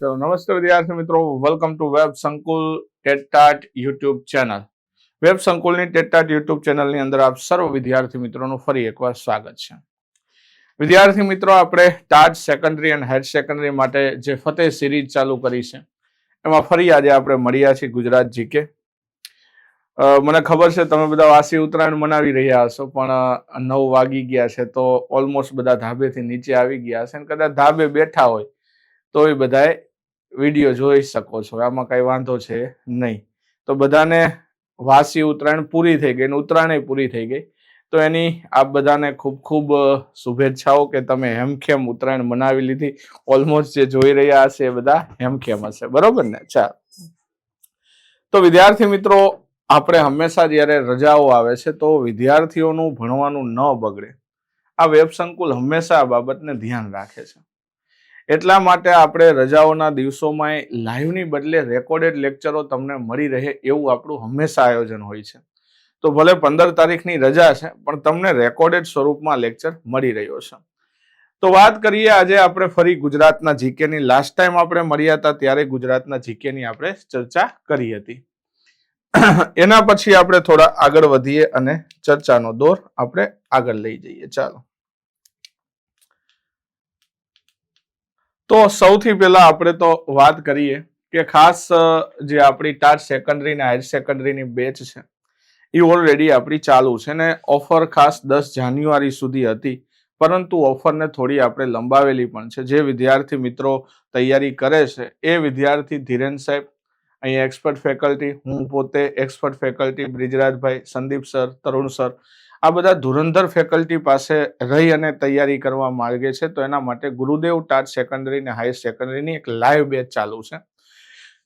ચલો નમસ્તે વિદ્યાર્થી મિત્રો, વેલકમ ટુ વેબ સંકુલ ટેટટાટ યુટ્યુબ ચેનલ. વેબ સંકુલની ટેટટાટ યુટ્યુબ ચેનલની અંદર આપ સર્વ વિદ્યાર્થી મિત્રોનું ફરી એકવાર સ્વાગત છે. વિદ્યાર્થી મિત્રો, આપણે ટાટ સેકન્ડરી અને હાયર સેકન્ડરી માટે જે ફતેહ સિરીઝ ચાલુ કરી છે એમાં ફરી આજે આપણે મળ્યા છીએ ગુજરાત જીકે. મને ખબર છે તમે બધા વાસી ઉત્તરાયણ મનાવી રહ્યા હશો, પણ 9 વાગી ગયા છે તો ઓલમોસ્ટ બધા ધાબેથી નીચે આવી ગયા હશે અને કદાચ ધાબે બેઠા હોય તો એ બધાએ વિડીયો જોઈ શકો છો, આમાં કઈ વાંધો છે નહીં. તો બધાને વાસી ઉત્તરાયણ પૂરી થઈ ગઈ અને ઉત્તરાયણ પૂરી થઈ ગઈ, તો એની આપ બધાને ખૂબ ખૂબ શુભેચ્છાઓ કે તમે હેમખેમ ઉત્તરાયણ મનાવી લીધી. ઓલમોસ્ટ જે જોઈ રહ્યા હશે એ બધા હેમખેમ હશે, બરોબર ને? ચાલો, તો વિદ્યાર્થી મિત્રો, આપણે હંમેશા જ્યારે રજાઓ આવે છે તો વિદ્યાર્થીઓનું ભણવાનું ન બગડે, આ વેબ સંકુલ હંમેશા આ બાબતને ધ્યાન રાખે છે. એટલા માટે આપણે રજાઓના દિવસોમાં લાઈવની બદલે રેકોર્ડેડ લેક્ચરો તમને મળી રહે એવું આપણું હંમેશા આયોજન હોય છે. તો ભલે 15 તારીખની રજા છે પણ તમને રેકોર્ડેડ સ્વરૂપમાં લેક્ચર મળી રહ્યો છે. તો વાત કરીએ આજે આપણે ફરી ગુજરાતના જીકેની. લાસ્ટ ટાઈમ આપણે મળ્યા હતા ત્યારે ગુજરાતના જીકેની આપણે ચર્ચા કરી હતી. એના પછી આપણે થોડા આગળ વધીએ અને ચર્ચાનો દોર આપણે આગળ લઈ જઈએ. ચાલો, તો સૌથી પહેલા આપણે તો વાત કરીએ કે ખાસ જે આપણી ટાટ સેકન્ડરી અને હાયર સેકન્ડરીની બેચ છે એ ઓલરેડી આપણી ચાલુ છે ને ઓફર ખાસ 10 જાન્યુઆરી સુધી હતી, પરંતુ ઓફરને થોડી આપણે લંબાવેલી પણ છે. જે વિદ્યાર્થી મિત્રો તૈયારી કરે છે એ વિદ્યાર્થી ધીરેન સાહેબ, અહીંયા એક્સપર્ટ ફેકલ્ટી, હું પોતે એક્સપર્ટ ફેકલ્ટી, બ્રિજરાજભાઈ, સંદીપ સર, તરુણ સર, આ બધા ધુરંધર ફેકલ્ટી પાસે રહી અને તૈયારી કરવા માંગે છે. તો એના માટે ગુરુદેવ ટાટ સેકન્ડરી અને હાયર સેકન્ડરીની એક લાઈવ બેચ ચાલુ છે,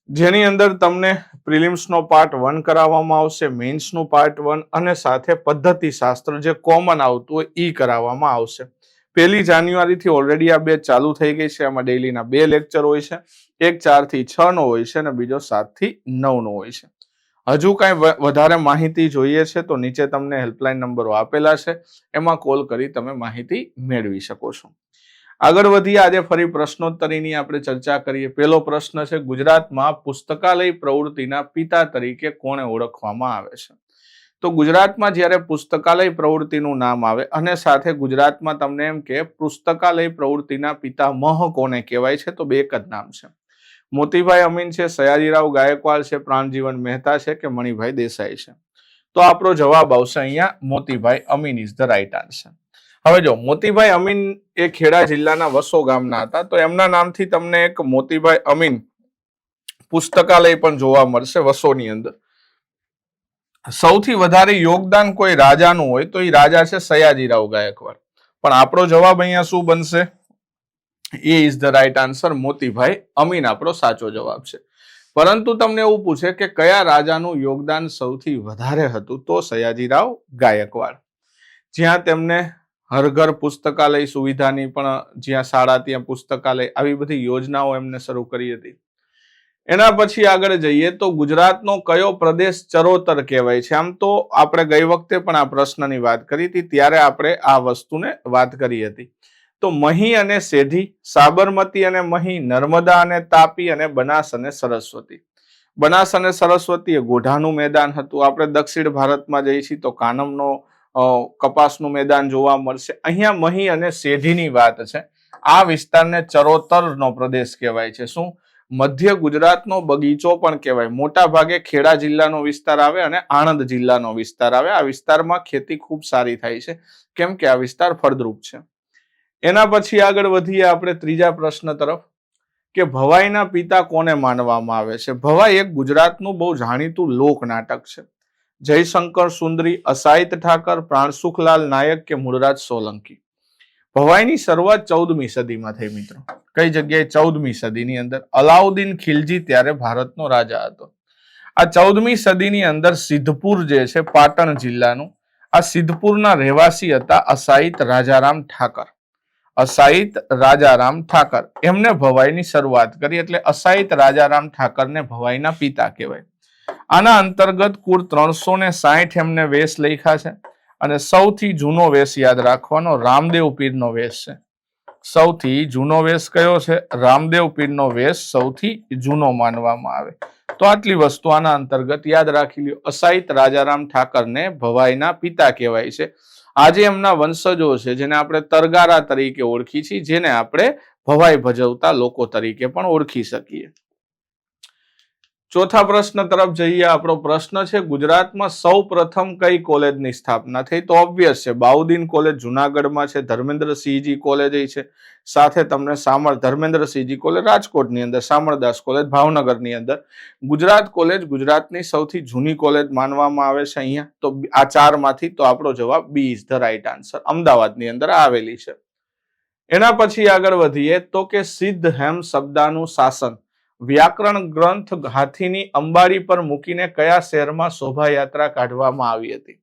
જેની અંદર તમને પ્રિલિમ્સનો પાર્ટ 1 કરાવવામાં આવશે, મેઇન્સનું પાર્ટ 1 અને સાથે પદ્ધતિ શાસ્ત્ર જે કોમન આવતું હોય એ કરાવવામાં આવશે. 1 જાન્યુઆરીથી ઓલરેડી આ બેચ ચાલુ થઈ ગઈ છે. આમાં ડેઈલીના 2 લેક્ચર હોય છે, એક 4 થી 6 નો હોય છે અને બીજો 7 થી 9 નો હોય છે. હજુ કઈ વધારે માહિતી જોઈએ છે તો નીચે તમને હેલ્પલાઇન નંબરો આપેલા છે, એમાં કોલ કરી તમે માહિતી મેળવી શકો છો. આગળ વધીએ, આજે ફરી પ્રશ્નોત્તરીની આપણે ચર્ચા કરીએ. પહેલો પ્રશ્ન છે, ગુજરાતમાં પુસ્તકાલય પ્રવૃત્તિના પિતા તરીકે કોને ઓળખવામાં આવે છે? તો ગુજરાતમાં જ્યારે પુસ્તકાલય પ્રવૃત્તિનું નામ આવે અને સાથે ગુજરાતમાં તમને એમ કે પુસ્તકાલય પ્રવૃત્તિના પિતામહ કોને કહેવાય છે, તો બે એક જ નામ છે. મોતીભાઈ અમીન છે, સયાજીરાવ ગાયકવાડ છે, પ્રાણજીવન મહેતા છે કે મણિભાઈ દેસાઈ છે? તો આપણો જવાબ આવશે અહીંયા Motibhai Amin is the right answer. હવે જો મોતીભાઈ અમીન એ ખેડા જિલ્લાના વસો ગામના હતા, તો એમના નામથી તમને એક મોતીભાઈ અમીન પુસ્તકાલય પણ જોવા મળશે વસોની અંદર. સૌથી વધારે યોગદાન કોઈ રાજાનું હોય તો એ રાજા છે સયાજીરાવ ગાયકવાડ, પણ આપણો જવાબ અહીંયા શું બનશે? A is the right answer. Motibhai Amin આપણો સાચો જવાબ છે. પરંતુ તમને એવું પૂછે કે કયા રાજાનું યોગદાન સૌથી વધારે હતું, તો સયાજીરાવ ગાયકવાડ, જ્યાં તેમને હર ઘર પુસ્તકાલય સુવિધાની પણ, જ્યાં શાળા ત્યાં પુસ્તકાલય, આવી બધી યોજનાઓ એમને શરૂ કરી હતી. એના પછી આગળ જઈએ તો ગુજરાતનો કયો પ્રદેશ ચરોતર કહેવાય છે? આમ તો આપણે ગઈ વખતે પણ આ પ્રશ્નની વાત કરી હતી, ત્યારે આપણે આ વસ્તુને વાત કરી હતી. તો મહી અને સેઢી, સાબરમતી અને મહી, નર્મદા અને તાપી અને બનાસ અને સરસ્વતી. બનાસ અને સરસ્વતી એ ગોઢાનું મેદાન હતું. આપણે દક્ષિણ ભારતમાં જઈએ છીએ તો કાનમનો કપાસનું મેદાન જોવા મળશે. અહીંયા મહી અને સેઢીની વાત છે. આ વિસ્તારને ચરોતરનો પ્રદેશ કહેવાય છે. શું? મધ્ય ગુજરાતનો બગીચો પણ કહેવાય. મોટા ભાગે ખેડા જિલ્લાનો વિસ્તાર આવે અને આણંદ જિલ્લાનો વિસ્તાર આવે. આ વિસ્તારમાં ખેતી ખૂબ સારી થાય છે, કેમ કે આ વિસ્તાર ફળદ્રુપ છે. એના પછી આગળ વધીએ આપણે ત્રીજા પ્રશ્ન તરફ કે ભવાઈના પિતા કોને માનવામાં આવે છે? ભવાઈ એક ગુજરાતનું બહુ જાણીતું લોક નાટક છે. જયશંકર સુંદરી, અસાહિત ઠાકર, પ્રાણસુખલાલ નાયક કે મૂળરાજ સોલંકી? ભવાઈની શરૂઆત 14મી સદીમાં થઈ મિત્રો. કઈ જગ્યાએ? 14મી સદીની અંદર. અલાઉદ્દીન ખિલજી ત્યારે ભારતનો રાજા હતો. આ 14મી સદીની અંદર સિદ્ધપુર જે છે પાટણ જિલ્લાનું, આ સિદ્ધપુરના રહેવાસી હતા અસાહિત રાજારામ ઠાકર. અસાહિત રાજારામ ઠાકર એમને ભવાઈની શરૂઆત કરી, એટલે અસાહિત રાજારામ ઠાકરને ભવાઈના પિતા કહેવાય. આના અંતર્ગત કુલ 360 એમને વેશ લખ્યા છે અને સૌથી જૂનો વેશ યાદ રાખવાનો રામદેવ પીરનો વેશ છે. સૌથી જૂનો વેશ કયો છે? રામદેવ પીરનો વેશ સૌથી જૂનો માનવામાં આવે. તો આટલી વસ્તુ આના અંતર્ગત યાદ રાખી લ્યો. અસાહિત રાજારામ ઠાકરને ભવાઈના પિતા કહેવાય છે. આજે એમના વંશજો છે જેને આપણે તરગારા તરીકે ઓળખી છીએ, જેને આપણે ભવાઈ ભજવતા લોકો તરીકે પણ ઓળખી શકીએ. ચોથા પ્રશ્ન તરફ જઈએ. આપણો પ્રશ્ન છે ગુજરાતમાં સૌ પ્રથમ કઈ કોલેજની સ્થાપના થઈ? તો ઓબ્વિયસ છે બાઉદીન કોલેજ જુનાગઢમાં છે, ધર્મેન્દ્રસિંહજી કોલેજ છે, સાથે તમને ધર્મેન્દ્રસિંહજી કોલેજ રાજકોટની અંદર, શામળદાસ કોલેજ ભાવનગરની અંદર. ગુજરાત કોલેજ ગુજરાતની સૌથી જૂની કોલેજ માનવામાં આવે છે અહીંયા. તો આ ચારમાંથી તો આપણો જવાબ B is the right answer. અમદાવાદની અંદર આવેલી છે. એના પછી આગળ વધીએ તો કે સિદ્ધ હેમ શબ્દાનું શાસન વ્યાકરણ ગ્રંથ હાથીની અંબાડી પર મૂકીને કયા શહેરમાં શોભાયાત્રા કાઢવામાં આવી હતી?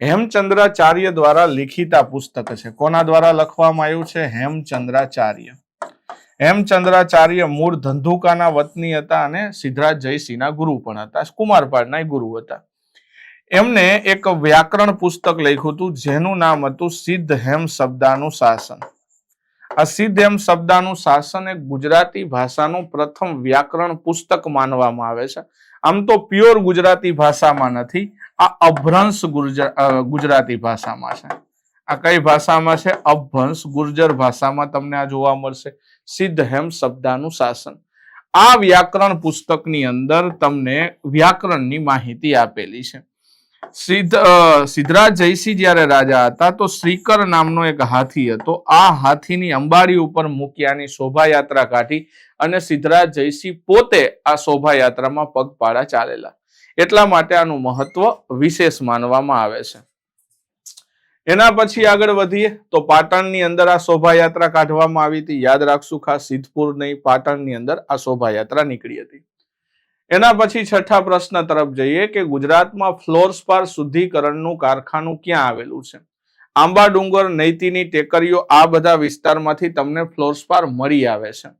હેમચંદ્રાચાર્ય દ્વારા લિખિત આ પુસ્તક છે. કોના દ્વારા લખવામાં આવ્યું છે? હેમચંદ્રાચાર્ય. હેમચંદ્રાચાર્ય મૂળ ધંધુકાના વતની હતા અને સિદ્ધરાજ જયસિંહના ગુરુ પણ હતા, કુમારપાળના ગુરુ હતા. એમને એક વ્યાકરણ પુસ્તક લખ્યું હતું જેનું નામ હતું સિદ્ધ હેમ શબ્દાનું શાસન. આ સિદ્ધ હેમ શબ્દાનું શાસન એ ગુજરાતી ભાષાનું પ્રથમ વ્યાકરણ પુસ્તક માનવામાં આવે છે. આમ તો પ્યોર ગુજરાતી ભાષામાં નથી, આ અભ્રંશ ગુજરાતી ભાષામાં છે. આ કઈ ભાષામાં છે? અભ્રંશ ગુર્જર ભાષામાં તમને આ જોવા મળશે. સિદ્ધ હેમ શબ્દાનું શાસન. આ વ્યાકરણ પુસ્તકની અંદર તમને વ્યાકરણની માહિતી આપેલી છે. સિદ્ધરાજ જયસિંહ જયારે રાજા હતા તો શ્રીકર નામનો એક હાથી હતો. આ હાથીની અંબાડી ઉપર મૂક્યાની શોભાયાત્રા કાઢી અને સિદ્ધરાજ જયસિંહ પોતે આ શોભાયાત્રામાં પગપાળા ચાલેલા. એટલા માટે આનું મહત્વ વિશેષ માનવામાં આવે છે. એના પછી આગળ વધીએ તો પાટણની અંદર આ શોભાયાત્રા કાઢવામાં આવી હતી. યાદ રાખશું ખાસ, સિદ્ધપુર નહીં, પાટણની અંદર આ શોભાયાત્રા નીકળી હતી. એના પછી છઠ્ઠા પ્રશ્ન તરફ જઈએ કે ગુજરાતમાં ફ્લોરસ્પાર શુદ્ધિકરણનું કારખાનું ક્યાં આવેલું છે? આંબા ડુંગર, નૈતીની ટેકરીઓ, આ બધા વિસ્તારમાંથી તમને ફ્લોરસ્પાર મળી આવે છે.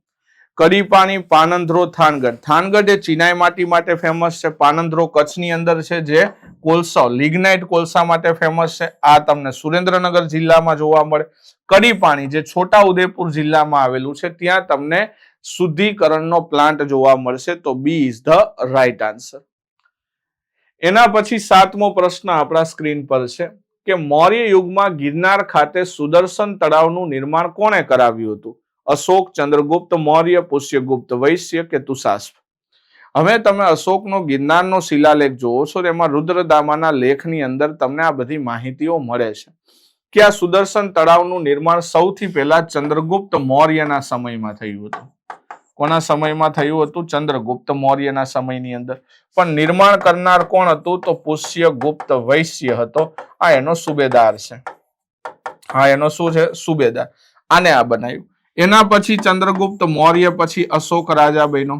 કડીપાણી, પાનંધ્રો, થાનગઢ. થાનગઢ એ ચિનાઈ માટી માટે ફેમસ છે. પાનંધ્રો કચ્છની અંદર છે જે કોલસા, લિગ્નાઇટ કોલસા માટે ફેમસ છે. આ તમને સુરેન્દ્રનગર જિલ્લામાં જોવા મળે. કડીપાણી જે છોટા ઉદેપુર જિલ્લામાં આવેલું છે, ત્યાં તમને શુદ્ધિકરણનો પ્લાન્ટ જોવા મળશે. તો B is the right answer. એના પછી સાતમો પ્રશ્ન આપણા સ્ક્રીન પર છે કે મૌર્ય યુગમાં ગિરનાર ખાતે સુદર્શન તળાવનું નિર્માણ કોણે કરાવ્યું હતું? અશોક, ચંદ્રગુપ્ત મૌર્ય, પુષ્યગુપ્ત વૈશ્ય કે તુષાસ્પ? હવે તમે અશોકનો ગિરનારનો શિલાલેખ જોવો છો, એમાં રુદ્રદામાના લેખની અંદર તમને આ બધી માહિતીઓ મળે છે કે આ સુદર્શન તળાવનું નિર્માણ સૌથી પહેલા ચંદ્રગુપ્ત મૌર્યના સમયમાં થયું હતું. કોના સમયમાં થયું હતું? ચંદ્રગુપ્ત મૌર્યના સમયની અંદર. પણ નિર્માણ કરનાર કોણ હતું? તો પુષ્યગુપ્ત વૈશ્ય હતો. આ એનો સુબેદાર છે. હા, એનો શું છે? સુબેદાર. આને આ બનાવ્યું. એના પછી ચંદ્રગુપ્ત મૌર્ય પછી અશોક રાજા બન્યો.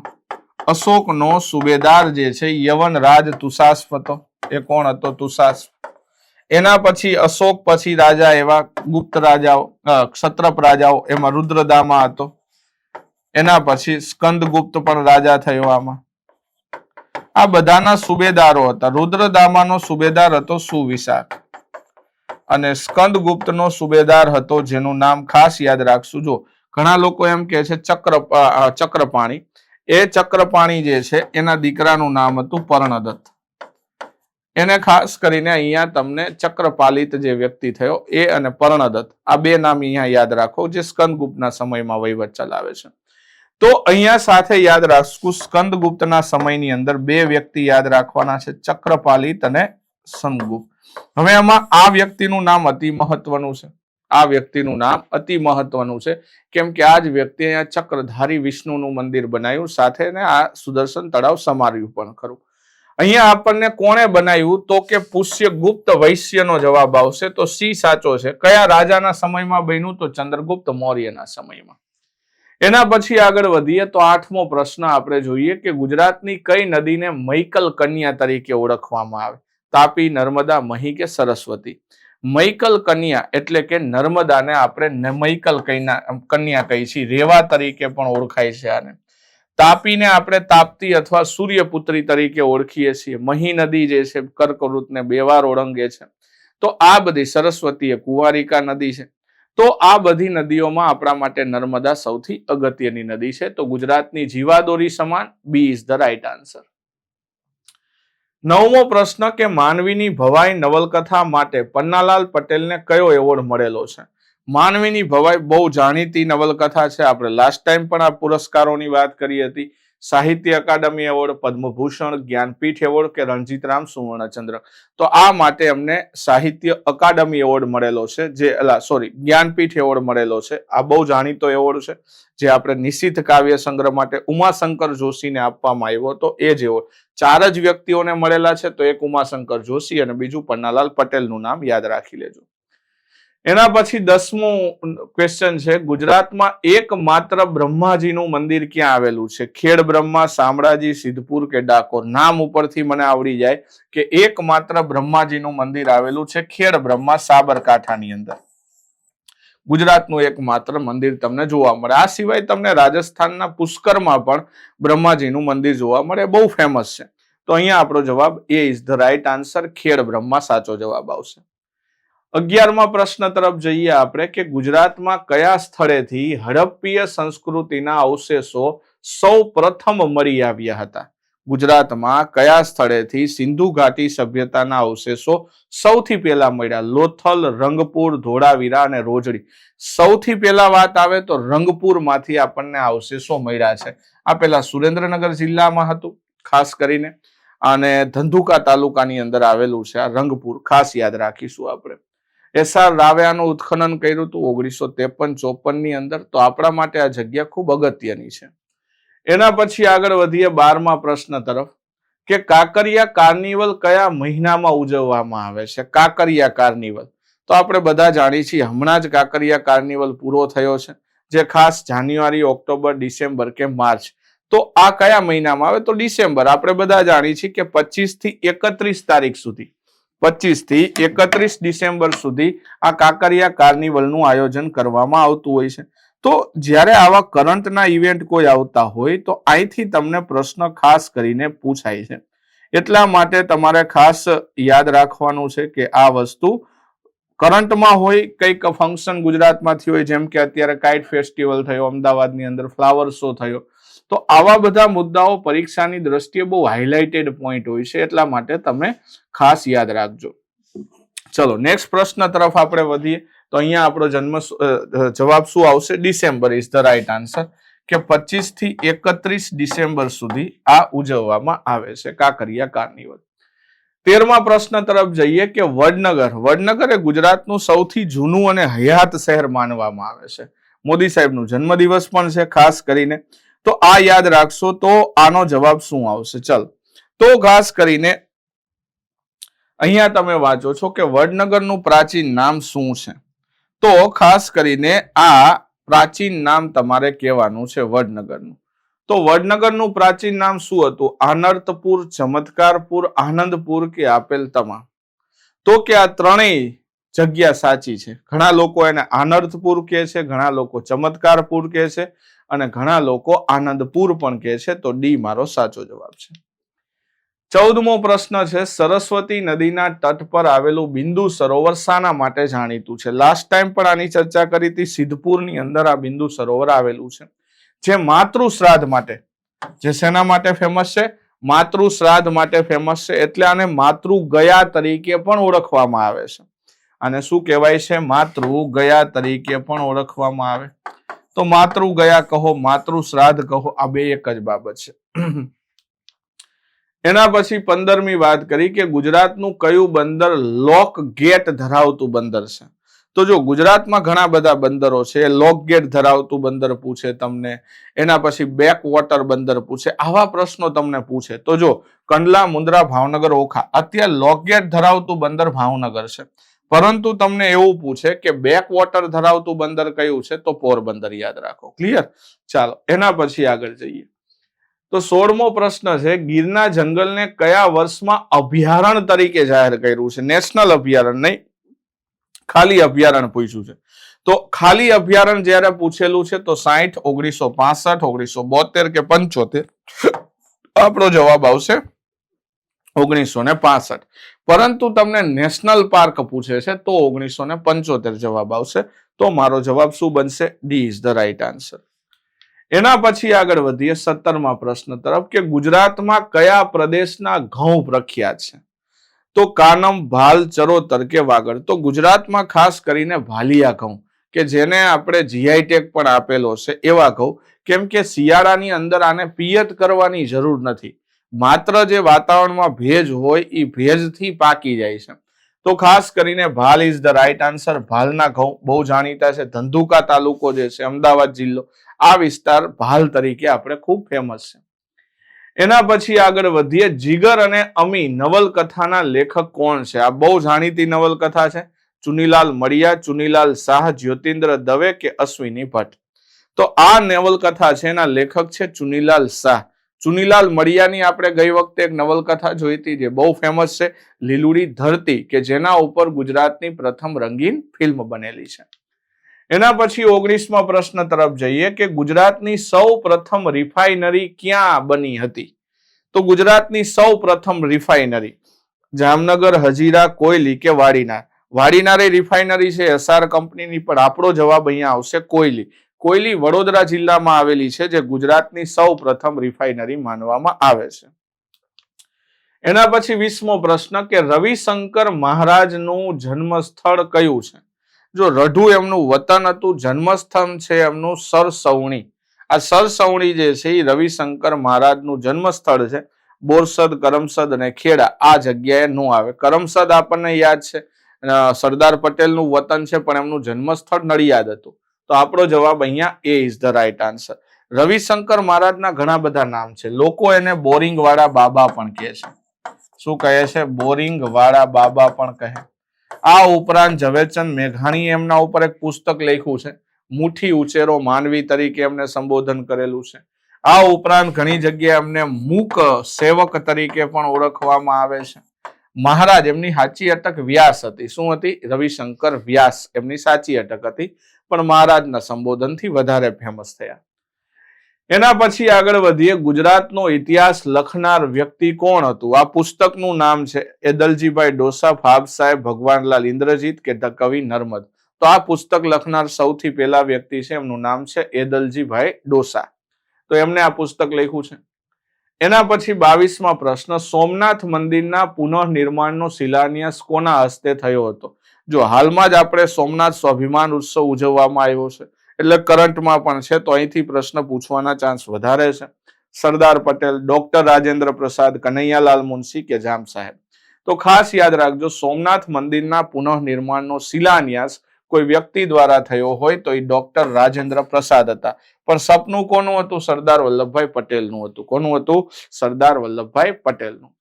અશોકનો સુબેદાર જે છે યવન રાજ તુષાસ્પ હતો. એ કોણ હતો? તુષાસ્પ. એના પછી અશોક પછી રાજા એવા ગુપ્ત રાજાઓ, ક્ષત્રપ રાજાઓ, એમાં રુદ્રદામા હતો. એના પછી સ્કંદગુપ્ત પણ રાજા થયો. આમાં આ બધાના સુબેદારો હતા. રુદ્રદામાનો સુબેદાર હતો સુવિશાખ અને સ્કંદગુપ્તનો સુબેદાર હતો જેનું નામ ખાસ યાદ રાખશું. જો ઘણા લોકો એમ કે છે ચક્રપાણી. એ ચક્રપાણી જે છે એના દીકરાનું નામ હતું પર્ણદત્ત. એને ખાસ કરીને અહીંયા તમને ચક્રપાલિત જે વ્યક્તિ થયો એ અને પર્ણદત્ત, આ બે નામ અહીંયા યાદ રાખો જે સ્કંદગુપ્તના સમયમાં વહીવટ ચલાવે છે. તો અહીંયા સાથે યાદ રાખશું સ્કંદગુપ્તના સમયની અંદર બે વ્યક્તિ યાદ રાખવાના છે, ચક્રપાલિત અને સ્કંદગુપ્ત. હવે આમાં આ વ્યક્તિનું નામ અતિ મહત્વનું છે. આ વ્યક્તિનું નામ અતિ મહત્વનું છે કેમ કે આ જ વ્યક્તિ અહીંયા ચક્રધારી વિષ્ણુનું મંદિર બનાવ્યું, સાથે ને આ સુદર્શન તળાવ સમાર્યું પણ ખરું. અહીંયા આપણને કોણે બનાવ્યું? તો કે પુષ્યગુપ્ત વૈશ્યનો જવાબ આવશે. તો સી સાચો છે. કયા રાજાના સમયમાં બન્યું? તો ચંદ્રગુપ્ત મૌર્યના સમયમાં. એના પછી આગળ વધીએ તો આઠમો પ્રશ્ન આપણે જોઈએ કે ગુજરાતની કઈ નદીને મૈકલ કન્યા તરીકે ઓળખવામાં આવે? તાપી, નર્મદા, મહી કે સરસ્વતી? મૈકલ કન્યા એટલે કે નર્મદાને આપણે મૈકલ કન્યા કહી છીએ, રેવા તરીકે પણ ઓળખાય છે આને. તાપીને આપણે તાપ્તી અથવા સૂર્યપુત્રી તરીકે ઓળખીએ છીએ. મહી નદી જે છે કર્કવૃતને બે વાર ઓળંગે છે. તો આ બધી, સરસ્વતી એ કુંવારિકા નદી છે. તો આ બધી નદીઓમાં આપણા માટે નર્મદા સૌથી અગત્યની નદી છે. તો ગુજરાતની જીવાદોરી સમાન, B is the right answer. 9મો પ્રશ્ન કે માનવીની ભવાઈ નવલકથા માટે પન્નાલાલ પટેલને કયો એવોર્ડ મળેલો છે? માનવીની ભવાઈ બહુ જાણીતી નવલકથા છે. આપણે લાસ્ટ ટાઈમ પણ આ પુરસ્કારોની વાત કરી હતી. સાહિત્ય અકાદમી એવોર્ડ, પદ્મભૂષણ, જ્ઞાનપીઠ એવોર્ડ કે રણજીતરામ સુવર્ણચંદ્રક. તો આ માટે અમને સાહિત્ય અકાદમી એવોર્ડ મળેલો છે, જ્ઞાનપીઠ એવોર્ડ મળેલો છે. આ બહુ જાણીતો એવોર્ડ છે, જે આપણે નિશિત કાવ્ય સંગ્રહ માટે ઉમાશંકર જોશીને આપવામાં આવ્યો હતો. એ જ એવોર્ડ 4 જ વ્યક્તિઓને મળેલા છે. તો એક ઉમાશંકર જોશી અને બીજું પન્નાલાલ પટેલનું નામ યાદ રાખી લેજો. એના પછી 10મો ક્વેશ્ચન છે, ગુજરાતમાં એકમાત્ર બ્રહ્માજીનું મંદિર ક્યાં આવેલું છે? ખેડ બ્રહ્મા, શામળાજી, સિદ્ધપુર કે ડાકોર? નામ ઉપરથી મને આવડી જાય કે એકમાત્ર બ્રહ્માજીનું મંદિર આવેલું છે ખેડ બ્રહ્મા, સાબરકાંઠાની અંદર. ગુજરાતનું એકમાત્ર મંદિર તમને જોવા મળે. આ સિવાય તમને રાજસ્થાનના પુષ્કરમાં પણ બ્રહ્માજીનું મંદિર જોવા મળે, બહુ ફેમસ છે. તો અહીંયા આપણો જવાબ A is the right answer, ખેડ બ્રહ્મા સાચો જવાબ આવશે. 11મા પ્રશ્ન તરફ જઈએ આપણે કે ગુજરાતમાં કયા સ્થળેથી હડપ્પીય સંસ્કૃતિના અવશેષો સૌ પ્રથમ મળી આવ્યા હતા? ગુજરાતમાં કયા સ્થળેથી સિંધુ ઘાટી સભ્યતાના અવશેષો સૌથી પહેલા મળ્યા? લોથલ, રંગપુર, ધોળાવીરા અને રોજડી. સૌથી પહેલા વાત આવે તો રંગપુરમાંથી આપણને અવશેષો મળ્યા છે. આ પહેલા સુરેન્દ્રનગર જિલ્લામાં હતું ખાસ કરીને, અને ધંધુકા તાલુકાની અંદર આવેલું છે આ રંગપુર. ખાસ યાદ રાખીશું આપણે. એસઆર રાવ્યાનું ઉત્ખનન કર્યું હતું 1953-54 ની અંદર. તો આપણા માટે આ જગ્યા ખૂબ અગત્યની છે. એના પછી આગળ વધીએ 12મા પ્રશ્ન તરફ કે કાંકરિયા કાર્નિવલ કયા મહિનામાં ઉજવવામાં આવે છે? કાંકરિયા કાર્નિવલ તો આપણે બધા જાણીએ છીએ, હમણાં જ કાંકરિયા કાર્નિવલ પૂરો થયો છે, જે ખાસ જાન્યુઆરી, ઓક્ટોબર, ડિસેમ્બર કે માર્ચ. તો આ કયા મહિનામાં આવે? તો ડિસેમ્બર. આપણે બધા જાણીએ છીએ કે 25 થી 31 તારીખ સુધી, 25 થી 31 ડિસેમ્બર સુધી આ કાંકરિયા કાર્નિવલનું આયોજન કરવામાં આવતું હોય છે. તો જ્યારે આવા કરંટના ઇવેન્ટ કોઈ આવતા હોય તો અહીંથી તમને પ્રશ્ન ખાસ કરીને પૂછાય છે. એટલા માટે તમારે ખાસ યાદ રાખવાનું છે કે આ વસ્તુ કરંટમાં હોય, કંઈક ફંક્શન ગુજરાતમાંથી હોય, જેમ કે અત્યારે કાઇટ ફેસ્ટિવલ થયો અમદાવાદની અંદર, ફ્લાવર શો થયો. તો આવા બધા મુદ્દાઓ પરીક્ષાની દ્રષ્ટિએ બહુ હાઇલાઇટેડ પોઈન્ટ હોય છે. એટલા માટે તમે ખાસ યાદ રાખજો. ચલો નેક્સ્ટ પ્રશ્ન તરફ આપણે વધીએ. તો અહીંયા આપણો જવાબ શું આવશે? December is the right answer, કે 25 થી 31 ડિસેમ્બર સુધી આ ઉજવવામાં આવે છે કાંકરિયા કાર્નિવલ. 13મા પ્રશ્ન તરફ જઈએ કે વડનગર એ ગુજરાતનું સૌથી જૂનું અને હયાત શહેર માનવામાં આવે છે. મોદી સાહેબનું જન્મદિવસ પણ છે ખાસ કરીને. તો આ યાદ રાખશો તો આનો જવાબ શું આવશે? ચલ, તો ખાસ કરીને અહીંયા તમે વાંચો છો કે વડનગરનું પ્રાચીન નામ શું છે? તો ખાસ કરીને આ પ્રાચીન નામ તમારે કહેવાનું છે વડનગરનું. તો વડનગરનું પ્રાચીન નામ શું હતું? આનર્તપુર, ચમત્કારપુર, આનંદપુર કે આપેલ તમામ? તો કે આ ત્રણેય જગ્યા સાચી છે. ઘણા લોકો એને આનર્તપુર કહે છે, ઘણા લોકો ચમત્કારપુર કહે છે, અને ઘણા લોકો આનંદપુર પણ કહે છે. તો ડી મારો સાચો જવાબ છે. 14મો પ્રશ્ન છે, સરસ્વતી નદીના તટ પર આવેલું બિંદુ સરોવર શાના માટે જાણીતું છે? લાસ્ટ ટાઈમ પણ આની ચર્ચા કરી હતી. સિદ્ધપુરની અંદર આ બિંદુ સરોવર આવેલું છે, જે માતૃ શ્રાદ્ધ માટે, જે શેના માટે ફેમસ છે? માતૃ શ્રાદ્ધ માટે ફેમસ છે. એટલે આને માતૃ ગયા તરીકે પણ ઓળખવામાં આવે છે. આને શું કહેવાય છે? માતૃ ગયા તરીકે પણ ઓળખવામાં આવે. તો માતૃ ગયા કહો, માતૃ શ્રાદ્ધ કહો, આ બે એક જ બાબત છે. એના પછી 15મી વાત કરી કે ગુજરાતનું કયું બંદર લોક ગેટ ધરાવતું બંદર છે? તો જો ગુજરાતમાં ઘણા બધા બંદરો છે. લોક ગેટ ધરાવતું બંદર પૂછે તમને, એના પછી બેક વોટર બંદર પૂછે, આવા પ્રશ્નો તમને પૂછે. તો જો કંડલા, મુન્દ્રા, ભાવનગર, ઓખા, અત્યારે લોક ગેટ ધરાવતું બંદર ભાવનગર છે. પરંતુ તમને એવું પૂછે કે બેક વોટર ધરાવતું બંદર કયું છે? તો પોરબંદર યાદ રાખો. ક્લિયર? ચાલો એના પછી આગળ જઈએ. તો 16મો પ્રશ્ન છે, ગીરના જંગલને કયા વર્ષમાં અભયારણ્ય તરીકે જાહેર કર્યું છે? નેશનલ અભયારણ્ય નહીં, ખાલી અભયારણ્ય પૂછ્યું છે. તો ખાલી અભયારણ્ય જયારે પૂછેલું છે તો 60, 1965, 1972 કે 75? આપણો જવાબ આવશે 1965. પરંતુ તમને નેશનલ પાર્ક પૂછે છે તો 1975 જવાબ આવશે. તો મારો જવાબ શું બનશે? D is the right answer. એના પછી આગળ વધીએ 17મા પ્રશ્ન તરફ કે ગુજરાતમાં કયા પ્રદેશના ઘઉં પ્રખ્યાત છે? તો કાનમ, ભાલ, ચરોતર કે વાગડ? તો ગુજરાતમાં ખાસ કરીને ભાલિયા ઘઉં કે જેને આપણે જીઆઈ ટેગ પણ આપેલો છે એવા ઘઉં, કેમ કે શિયાળાની અંદર આને પિયત કરવાની જરૂર નથી. માત્ર જે વાતાવરણમાં ભેજ હોય એ ભેજથી પાકી જાય છે. તો ખાસ કરીને ભાલ ઇઝ ધ રાઈટ આન્સર. ભાલના ઘઉં બહુ જાણીતા છે. ધંધુકા તાલુકો જે છે અમદાવાદ જિલ્લો, આ વિસ્તાર ભાલ તરીકે આપણે ખૂબ ફેમસ છે. એના પછી આગળ વધીએ. જીગર અને અમી નવલકથાના લેખક કોણ છે? આ બહુ જાણીતી નવલકથા છે. ચુનીલાલ મડિયા, ચુનીલાલ શાહ, જ્યોતિન્દ્ર દવે કે અશ્વિની ભટ્ટ? તો આ નવલકથા છે એના લેખક છે ચુનીલાલ શાહ. ચુનીલાલ મડિયાની આપણે ગઈ વખતે એક નવલકથા જોઈ હતી જે બહુ ફેમસ છે, લીલુડી ધરતી, કે જેના ઉપર ગુજરાતની પ્રથમ રંગીન ફિલ્મ બનેલી છે. એના પછી 19મા પ્રશ્ન તરફ જઈએ કે ગુજરાતની સૌ પ્રથમ રિફાઇનરી ક્યાં બની હતી? તો ગુજરાતની સૌ પ્રથમ રિફાઇનરી જામનગર, હજીરા, કોયલી કે વાડીનાર? વાડીનાર રિફાઇનરી છે એસઆર કંપનીની, પણ આપણો જવાબ અહીંયા આવશે કોયલી. કોયલી વડોદરા જિલ્લામાં આવેલી છે, જે ગુજરાતની સૌ પ્રથમ રિફાઇનરી માનવામાં આવે છે. એના પછી 20મો પ્રશ્ન કે રવિશંકર મહારાજનું જન્મસ્થળ કયું છે? જો રઢુ એમનું વતન હતું, જન્મસ્થળ છે એમનું સરસવણી. આ સરસવણી જે છે એ રવિશંકર મહારાજનું જન્મસ્થળ છે. બોરસદ, કરમસદ અને ખેડા આ જગ્યાએ નો આવે. કરમસદ આપણને યાદ છે, સરદાર પટેલનું વતન છે, પણ એમનું જન્મસ્થળ નડિયાદ હતું. તો આપણો જવાબ અહીંયા A is the right answer. Ravishankar મહારાજના ઘણા બધા નામ છે. લોકો એને બોરિંગ વાળા બાબા પણ કહે છે. શું કહે છે? બોરિંગ વાળા બાબા પણ કહે. આ ઉપરાંત ઝવેરચંદ મેઘાણીએ એમના ઉપર એક પુસ્તક લખ્યું છે, મુઠ્ઠી ઉચેરો માનવી તરીકે એમને સંબોધન કરેલું છે. આ ઉપરાંત ઘણી જગ્યાએ એમને મૂક સેવક તરીકે પણ ઓળખવામાં આવે છે. મહારાજ એમની સાચી અટક વ્યાસ હતી. શું હતી? રવિશંકર વ્યાસ એમની સાચી અટક હતી, પણ મહારાજના સંબોધનથી વધારે ફેમસ થયા. એના પછી આગળ વધીએ. ગુજરાતનો ઇતિહાસ લખનાર વ્યક્તિ કોણ હતું? આ પુસ્તકનું નામ છે એદલજીભાઈ ડોસા, ફાબ સાહેબ, ભગવાનલાલ ઇન્દ્રજીત કે કવિ નર્મદ? તો આ પુસ્તક લખનાર સૌથી પહેલા વ્યક્તિ છે, એમનું નામ છે એદલજીભાઈ ડોસા. તો એમને આ પુસ્તક લખ્યું છે. એના પછી 22મા પ્રશ્ન સોમનાથ મંદિરના પુનઃનિર્માણનો શિલાન્યાસ કોના હસ્તે થયો હતો? જો હાલમાં જ આપણે સોમનાથ સ્વાભિમાન ઉત્સવ ઉજવવામાં આવ્યો છે, એટલે કરંટમાં પણ છે, તો અહીંથી પ્રશ્ન પૂછવાના ચાન્સ વધારે છે. સરદાર પટેલ, ડોક્ટર રાજેન્દ્ર પ્રસાદ, કનૈયાલાલ મુનશી કે જામ સાહેબ? તો ખાસ યાદ રાખજો, સોમનાથ મંદિરના પુનઃનિર્માણનો શિલાન્યાસ કોઈ વ્યક્તિ દ્વારા થયો હોય તો એ ડોક્ટર રાજેન્દ્ર પ્રસાદ હતા, પણ સપનું કોનું હતું? સરદાર વલ્લભભાઈ પટેલનું હતું. કોનું હતું? સરદાર વલ્લભભાઈ પટેલનું.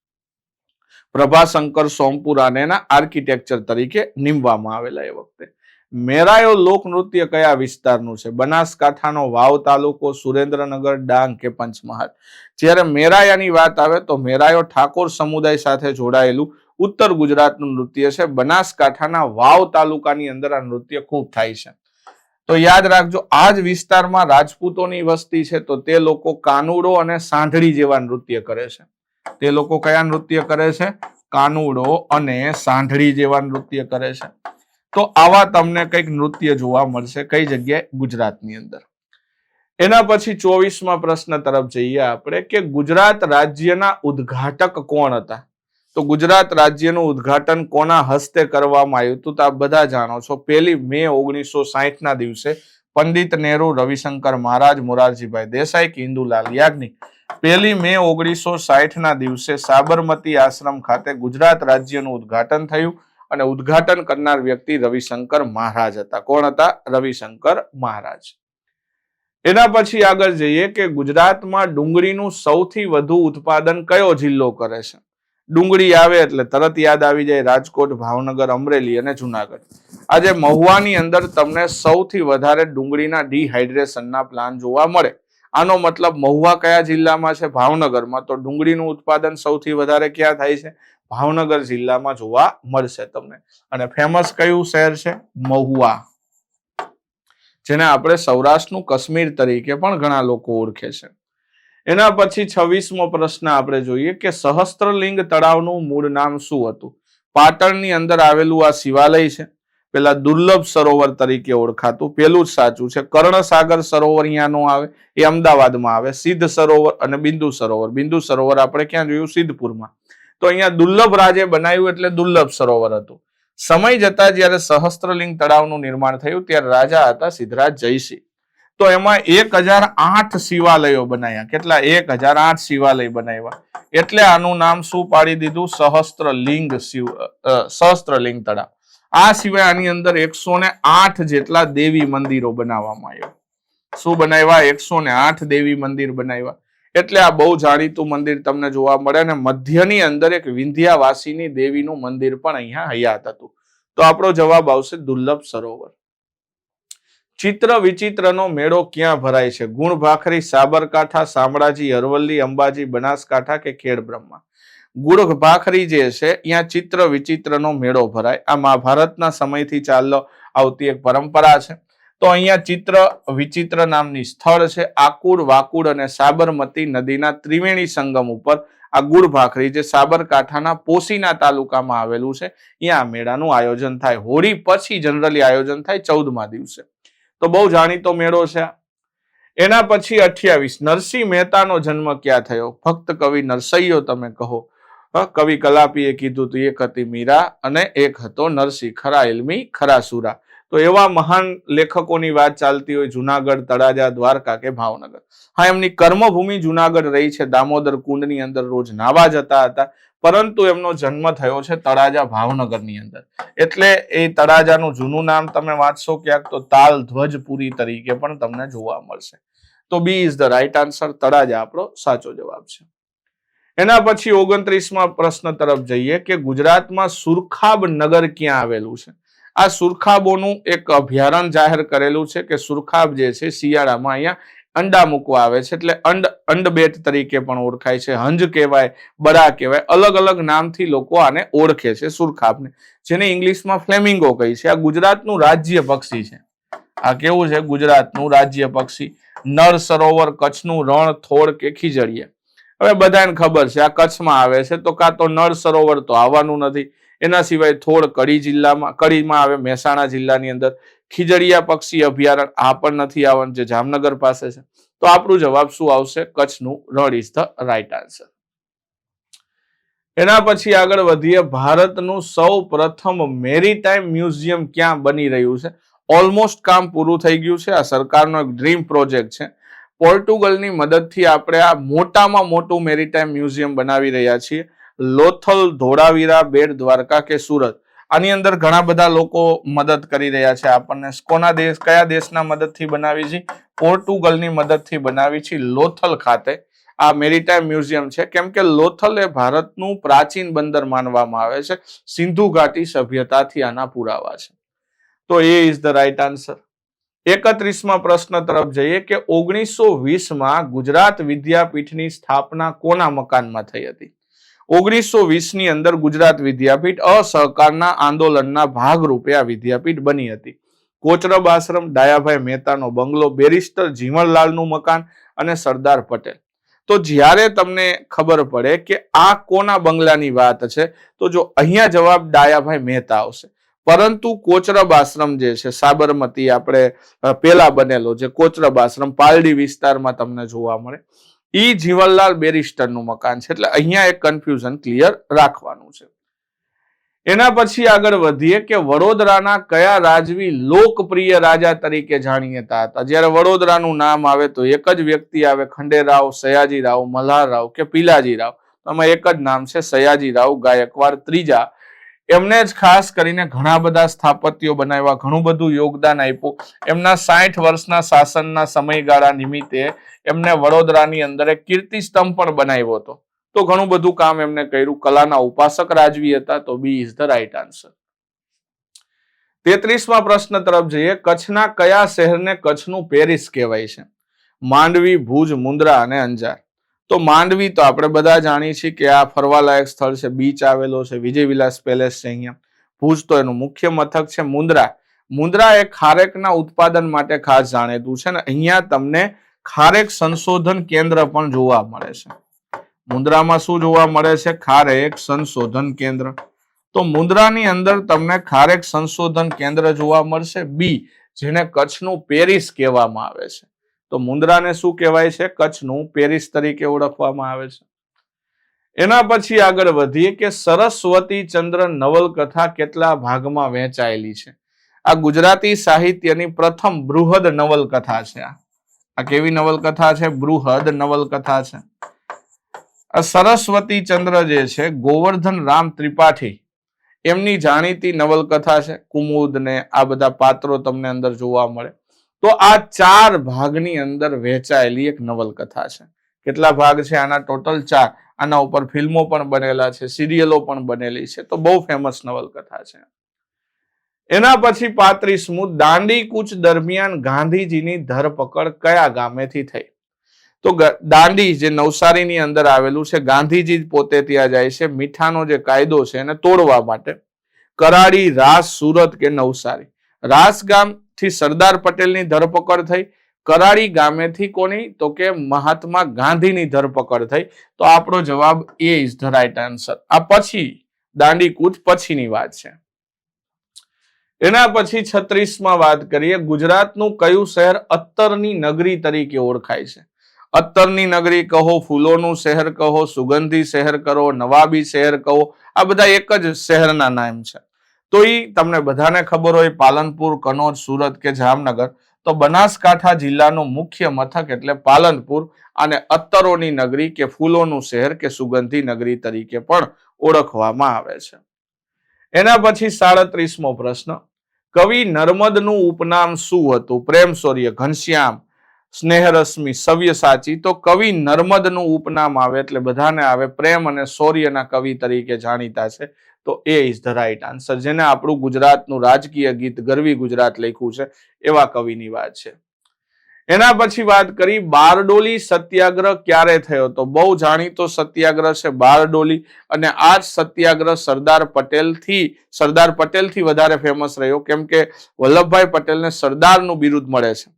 પ્રભાશંકર સોમપુરાને આર્કિટેક્ચર તરીકે નીમવામાં આવેલા એ વખતે. મેરાયો લોકનૃત્ય કયા વિસ્તારનું છે? બનાસકાંઠાનો વાવ તાલુકો, સુરેન્દ્રનગર, ડાંગ કે પંચમહાલ? જ્યારે મેરાયાની વાત આવે તો મેરાયો ઠાકોર સમુદાય સાથે જોડાયેલું ઉત્તર ગુજરાતનું નૃત્ય છે. બનાસકાંઠાના વાવ તાલુકાની અંદર આ નૃત્ય ખૂબ થાય છે. તો યાદ રાખજો, આ જ વિસ્તારમાં રાજપૂતોની વસ્તી છે, તો તે લોકો કાનુડો અને સાંઢળી જેવા નૃત્ય કરે છે. તે લોકો કયા નૃત્ય કરે છે? કાનુડો અને સાંઢળી જેવા નૃત્ય કરે છે. તો આવા તમને કંઈક નૃત્ય જોવા મળશે. કઈ જગ્યાએ? ગુજરાતની અંદર. એના પછી 24મા પ્રશ્ન તરફ જઈએ આપણે કે ગુજરાત રાજ્યના ઉદ્ઘાટક કોણ હતા? તો ગુજરાત રાજ્યનું ઉદ્ઘાટન કોના હસ્તે કરવામાં આવ્યું હતું? તો આપ બધા જાણો છો, 1 મે 1960ના દિવસે પંડિત નહેરુ, રવિશંકર મહારાજ, મોરારજીભાઈ દેસાઈ કે ઇન્દુલાલ યાજ્ઞિક 1 મે 1960ના દિવસે સાબરમતી આશ્રમ ખાતે ગુજરાત રાજ્યનું ઉદ્ઘાટન થયું અને ઉદ્ઘાટન કરનાર વ્યક્તિ રવિશંકર મહારાજ હતા. કોણ હતા? રવિશંકર મહારાજ. એના પછી આગળ જઈએ કે ગુજરાતમાં ડુંગળીનું સૌથી વધુ ઉત્પાદન કયો જિલ્લો કરે છે? ડુંગળી આવે એટલે તરત યાદ આવી જાય રાજકોટ, ભાવનગર, અમરેલી અને જુનાગઢ. આજે મહુવાની અંદર તમને સૌથી વધારે ડુંગળીના ડિહાઇડ્રેશનના પ્લાન જોવા મળે. આનો મતલબ મહુવા કયા જિલ્લામાં છે? ભાવનગરમાં. તો ડુંગળીનું ઉત્પાદન સૌથી વધારે ક્યાં થાય છે? ભાવનગર જિલ્લામાં જોવા મળશે તમને. અને ફેમસ કયું શહેર છે? મહુવા, જેને આપણે સૌરાષ્ટ્રનું કાશ્મીર તરીકે પણ ઘણા લોકો ઓળખે છે. એના પછી 26મો પ્રશ્ન આપણે જોઈએ કે સહસ્ત્રલિંગ તળાવનું મૂળ નામ શું હતું? પાટણની અંદર આવેલું આ શિવાલય છે. પેલા દુર્લભ સરોવર તરીકે ઓળખાતું પેલું જ સાચું છે. કર્ણસાગર સરોવર અહીંયા નો આવે, એ અમદાવાદમાં આવે. સિદ્ધ સરોવર અને બિંદુ સરોવર. બિંદુ સરોવર આપણે ક્યાં જોયું? સિદ્ધપુરમાં. તો અહીંયા દુર્લભ રાજે બનાવ્યું એટલે દુર્લભ સરોવર હતું. સમય જતા જ્યારે સહસ્ત્રલિંગ તળાવનું નિર્માણ થયું ત્યારે રાજા હતા સિદ્ધરાજ જયસિંહ. તો એમાં 1008 શિવાલયો બનાવ્યા. કેટલા? 1008 શિવાલય બનાવ્યા. એટલે આનું નામ શું પાડી દીધું? સહસ્ત્રલિંગ તળાવ. આ સિવાય આની અંદર 108 જેટલા દેવી મંદિરો બનાવવામાં આવ્યા. શું બનાવ્યા? 108 દેવી મંદિર બનાવ્યા. એટલે આ બહુ જાણીતું મંદિર તમને જોવા મળે ને મધ્યની અંદર એક વિંધ્યાવાસીની દેવીનું મંદિર પણ અહીંયા હયાત હતું. તો આપણો જવાબ આવશે દુર્લભ સરોવર. ચિત્ર વિચિત્રનો મેળો ક્યાં ભરાય છે? ગુણ ભાખરી, સાબરકાંઠા, શામળાજી, અરવલ્લી, અંબાજી, બનાસકાંઠા કે ખેડ બ્રહ્મા? ગુણ ભાખરી જે છે અહીંયા ચિત્ર વિચિત્રનો મેળો ભરાય. આ મહાભારતના સમયથી ચાલતો આવતી એક પરંપરા છે. તો અહીંયા ચિત્ર વિચિત્ર નામની સ્થળ છે. આકુડ, વાકુડ અને સાબરમતી નદીના ત્રિવેણી સંગમ ઉપર આ ગુડ ભાખરી જે સાબરકાંઠાના પોશીના તાલુકામાં આવેલું છે, અહીંયા મેળાનું આયોજન થાય. હોળી પછી જનરલી આયોજન થાય 14મા દિવસે. તો બહુ જાણીતો મેળો છે. એના પછી 28 નરસિંહ મહેતાનો જન્મ ક્યાં થયો? ભક્ત કવિ નરસૈયો તમે કહો. કવિ કલાપીએ કીધું તો એક હતી મીરા અને એક હતો નરસિંહ, ખરા ઇલ્મી ખરા સુરા. તો એવા મહાન લેખકોની વાત ચાલતી હોય જુનાગઢ, તળાજા, દ્વારકા કે ભાવનગર. હા, એમની કર્મભૂમિ જુનાગઢ રહી છે. દામોદર કુંડની અંદર રોજ નાવા જતા હતા, પરંતુ એમનો જન્મ થયો છે તળાજા ભાવનગરની અંદર. એટલે એ તળાજાનું જૂનું નામ તમે વાંચશો ક્યાંક તો તાલ ધ્વજપુરી તરીકે પણ તમને જોવા મળશે. તો B is the right answer. Talaja આપણો સાચો જવાબ છે. એના પછી 29મા પ્રશ્ન તરફ જઈએ કે ગુજરાતમાં સુરખાબ નગર ક્યાં આવેલું છે? આ સુરખાબોનું એક અભયારણ્ય જાહેર કરેલું છે કે સુરખાબ જે છે શિયાળામાં અહીંયા અંડા મૂકવા આવે છે, એટલે અંડબેટ તરીકે પણ ઓળખાય છે. હંજ કહેવાય, બડા કહેવાય, અલગ અલગ નામથી લોકો આને ઓળખે છે સુરખાબને, જેને ઇંગ્લિશમાં ફ્લેમિંગો કહી છે. આ ગુજરાતનું રાજ્ય પક્ષી છે. આ કેવું છે? ગુજરાતનું રાજ્ય પક્ષી. નર સરોવર, કચ્છનું રણ, થોડ કે ખીજડીયા? હવે બધાને ખબર છે આ કચ્છમાં આવે છે, તો કાં તો નળ સરોવર તો આવવાનું નથી. એના સિવાય થોડ કડીમાં આવે, મહેસાણા જિલ્લાની અંદર. ખીજડીયા પક્ષી અભયારણ્ય આ પણ નથી આવવાનું, જે જામનગર પાસે છે. તો આપણું જવાબ શું આવશે? કચ્છનું રણ ઇઝ ધ રાઈટ આન્સર. એના પછી આગળ વધીએ. ભારતનું સૌ પ્રથમ મેરીટાઈમ મ્યુઝિયમ ક્યાં બની રહ્યું છે? ઓલમોસ્ટ કામ પૂરું થઈ ગયું છે. આ સરકારનો એક ડ્રીમ પ્રોજેક્ટ છે. પોર્ટુગલની મદદથી આપણે આ મોટામાં મોટું મેરીટાઈમ મ્યુઝિયમ બનાવી રહ્યા છીએ. લોથલ, ધોળાવીરા, બેટ દ્વારકા કે સુરત? આની અંદર ઘણા બધા લોકો મદદ કરી રહ્યા છે આપણને. કયા દેશના મદદથી બનાવી છે? પોર્ટુગલની મદદથી બનાવી છે. લોથલ ખાતે આ મેરીટાઈમ મ્યુઝિયમ છે, કેમ કે લોથલ એ ભારતનું પ્રાચીન બંદર માનવામાં આવે છે. સિંધુ ઘાટી સભ્યતાથી આના પુરાવા છે. તો એ ઇઝ ધ રાઈટ આન્સર. 31મા પ્રશ્ન તરફ જઈએ કે 1920માં ગુજરાત વિદ્યાપીઠની સ્થાપના કોના મકાનમાં થઈ હતી? 1920ની અંદર ગુજરાત વિદ્યાપીઠ અસહકારના આંદોલનના ભાગરૂપે આ વિદ્યાપીઠ બની હતી. કોચરબ આશ્રમ, ડાયાભાઈ મહેતાનો બંગલો, બેરિસ્ટર જીવણલાલનું મકાન અને સરદાર પટેલ. તો જ્યારે તમને ખબર પડે કે આ કોના બંગલાની વાત છે, તો જો અહીંયા જવાબ ડાયાભાઈ મહેતા આવશે. પરંતુ કોચરબ આશ્રમ જે છે સાબરમતી આપણે પેલા બનેલો જે કોચરબ આશ્રમ પાલડી વિસ્તારમાં તમને જોવા મળે, ઈ જીવનલાલ બેરિસ્ટરનું મકાન છે. એટલે અહીંયા એક કન્ફ્યુઝન ક્લિયર રાખવાનું છે. એના પછી આગળ વધીએ કે વડોદરાના કયા રાજવી લોકપ્રિય રાજા તરીકે જાણીતા હતા? જ્યારે વડોદરાનું નામ આવે તો એક જ વ્યક્તિ આવે, ખંડેરાવ, સયાજીરાવ, મલ્હારરાવ કે પિલાજીરાવ? આમાં એક જ નામ છે, સયાજીરાવ ગાયકવાડ ત્રીજા. એમને જ ખાસ કરીને ઘણા બધા સ્થાપત્યો બનાવ્યા, ઘણું બધું યોગદાન આપ્યું. એમના 60 વર્ષના શાસનના સમયગાળા નિમિત્તે એમને વડોદરાની અંદર એક કીર્તિ સ્તંભ પણ બનાવ્યો હતો. તો ઘણું બધું કામ એમને કર્યું. કલાના ઉપાસક રાજવી હતા. તો B is the right answer. 33મા પ્રશ્ન તરફ જઈએ. કચ્છના કયા શહેરને કચ્છનું પેરિસ કહેવાય છે? માંડવી, ભુજ, મુન્દ્રા અને અંજાર? તો માંડવી તો આપણે બધા જાણીએ છીએ કે આ ફરવાલાયક સ્થળ છે, બીચ આવેલો છે, વિજય વિલાસ પેલેસ છે અહીંયા. ભુજ તો એનું મુખ્ય મથક છે. મુન્દ્રા એ ખારેકના ઉત્પાદન માટે ખાસ જાણીતું છે ને અહીંયા તમને ખારેક સંશોધન કેન્દ્ર પણ જોવા મળે છે. મુન્દ્રામાં શું જોવા મળે છે? ખારેક સંશોધન કેન્દ્ર. તો મુન્દ્રાની અંદર તમને ખારેક સંશોધન કેન્દ્ર જોવા મળશે. બી, જેને કચ્છનું પેરિસ કહેવામાં આવે છે. તો મુન્દ્રાને શું કહેવાય છે? કચ્છનું પેરિસ તરીકે ઓળખવામાં આવે છે. એના પછી આગળ વધીએ કે સરસ્વતી ચંદ્ર નવલકથા કેટલા ભાગમાં વહેંચાયેલી છે? આ ગુજરાતી સાહિત્યની પ્રથમ બૃહદ નવલકથા છે. આ કેવી નવલકથા છે? બૃહદ નવલકથા છે. આ સરસ્વતી ચંદ્ર જે છે ગોવર્ધન રામ ત્રિપાઠી એમની જાણીતી નવલકથા છે. કુમુદ ને આ બધા પાત્રો તમને અંદર જોવા મળે. તો આ 4 ભાગની અંદર વહેંચાયેલી એક નવલકથા છે. કેટલા ભાગ છે આના? ટોટલ 4. આના ઉપર ફિલ્મો પણ બનેલા છે, સિરિયલો પણ બનેલી છે. તો બહુ ફેમસ નવલકથા છે. એના પછી 35મું, દાંડી કૂચ દરમિયાન ગાંધીજીની ધરપકડ કયા ગામેથી થઈ? તો દાંડી જે નવસારીની અંદર આવેલું છે, ગાંધીજી પોતે ત્યાં જાય છે મીઠાનો જે કાયદો છે એને તોડવા માટે. કરાડી, રાસ, સુરત કે નવસારી? રાસ ગામથી સરદાર પટેલની ધરપકડ થઈ. કરાડી ગામેથી કોની? તો કે મહાત્મા ગાંધીની ધરપકડ થઈ. તો આપણો જવાબ A is the right answer. આ પછી દાંડી કૂચ પછીની વાત છે. એના પછી 36માં વાત કરીએ, ગુજરાતનું કયું શહેર અત્તરની નગરી તરીકે ઓળખાય છે? અત્તરની નગરી કહો, ફૂલોનું શહેર કહો, સુગંધી શહેર કહો, નવાબી શહેર કહો, આ બધા એક જ શહેરના નામ છે. તો એ તમને બધાને ખબર હોય, પાલનપુર, કનોજ, સુરત કે જામનગર. તો બનાસકાંઠા જિલ્લાનું મુખ્ય મથક એટલે પાલનપુર, અને અત્તરોની નગરી કે ફૂલોનું શહેર કે સુગંધી નગરી તરીકે પણ ઓળખવામાં આવે છે. એના પછી 37મો પ્રશ્ન, કવિ નર્મદનું ઉપનામ શું હતું? પ્રેમ શૌર્ય, ઘનશ્યામ, સ્નેહરશ્મિ, સવ્યસાચી. તો કવિ નર્મદનું ઉપનામ આવે એટલે બધાને આવે પ્રેમ અને શૌર્યના કવિ તરીકે જાણીતા છે. તો એ ઇઝ ધ રાઈટ આન્સર. જેને આપણું ગુજરાતનું રાજકીય ગીત ગરવી ગુજરાત લખ્યું છે એવા કવિની વાત છે. એના પછી વાત કરી, બારડોલી સત્યાગ્રહ ક્યારે થયો? તો બહુ જાણીતો સત્યાગ્રહ છે બારડોલી, અને આ સત્યાગ્રહ સરદાર પટેલથી વધારે ફેમસ રહ્યો, કેમ કે વલ્લભભાઈ પટેલને સરદારનું બિરુદ મળે છે.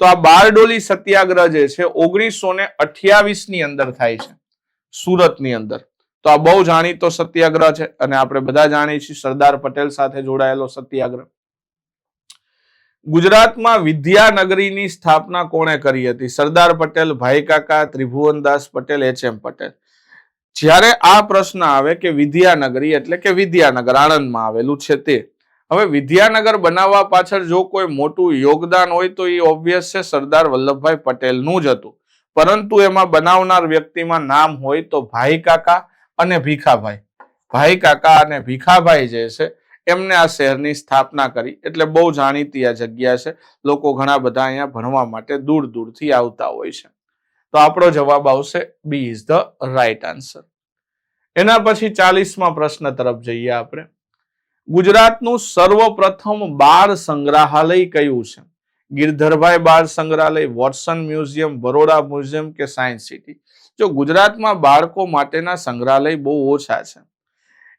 તો આ બારડોલી સત્યાગ્રહ જે છે 1928 ની અંદર થાય છે સુરતની અંદર. તો આ બહુ જાણીતો સત્યાગ્રહ છે અને આપણે બધા જાણીએ છીએ સરદાર પટેલ સાથે જોડાયેલો સત્યાગ્રહ. ગુજરાતમાં વિદ્યાનગરીની સ્થાપના કોણે કરી હતી? સરદાર પટેલ, ભાઈ કાકા, ત્રિભુવનદાસ પટેલ, HM પટેલ. જ્યારે આ પ્રશ્ન આવે કે વિદ્યાનગરી એટલે કે વિદ્યાનગર આણંદમાં આવેલું છે તે. હવે વિદ્યાનગર બનાવવા પાછળ જો કોઈ મોટું યોગદાન હોય તો એ ઓબ્વિયસ છે સરદાર વલ્લભભાઈ પટેલનું જ હતું. પરંતુ એમાં બનાવનાર વ્યક્તિમાં નામ હોય તો ભાઈ કાકા અને ભીખાભાઈ. ભાઈ કાકા અને ભીખાભાઈ જે છે એમને આ શહેરની સ્થાપના કરી. એટલે બહુ જાણીતી આ જગ્યા છે. લોકો ઘણા બધા અહીંયા ભણવા માટે દૂર દૂરથી આવતા હોય છે. તો આપણો જવાબ આવશે B is the right answer. એના પછી 40મા પ્રશ્ન તરફ જઈએ આપણે. ગુજરાતનું સર્વપ્રથમ બાળ સંગ્રહાલય કયું છે? ગિરધરભાઈ બાળ સંગ્રહાલય, વોટસન મ્યુઝિયમ, બરોડા મ્યુઝિયમ કે સાયન્સ સિટી? જો ગુજરાતમાં બાળકો માટેના સંગ્રહાલય બહુ ઓછા છે.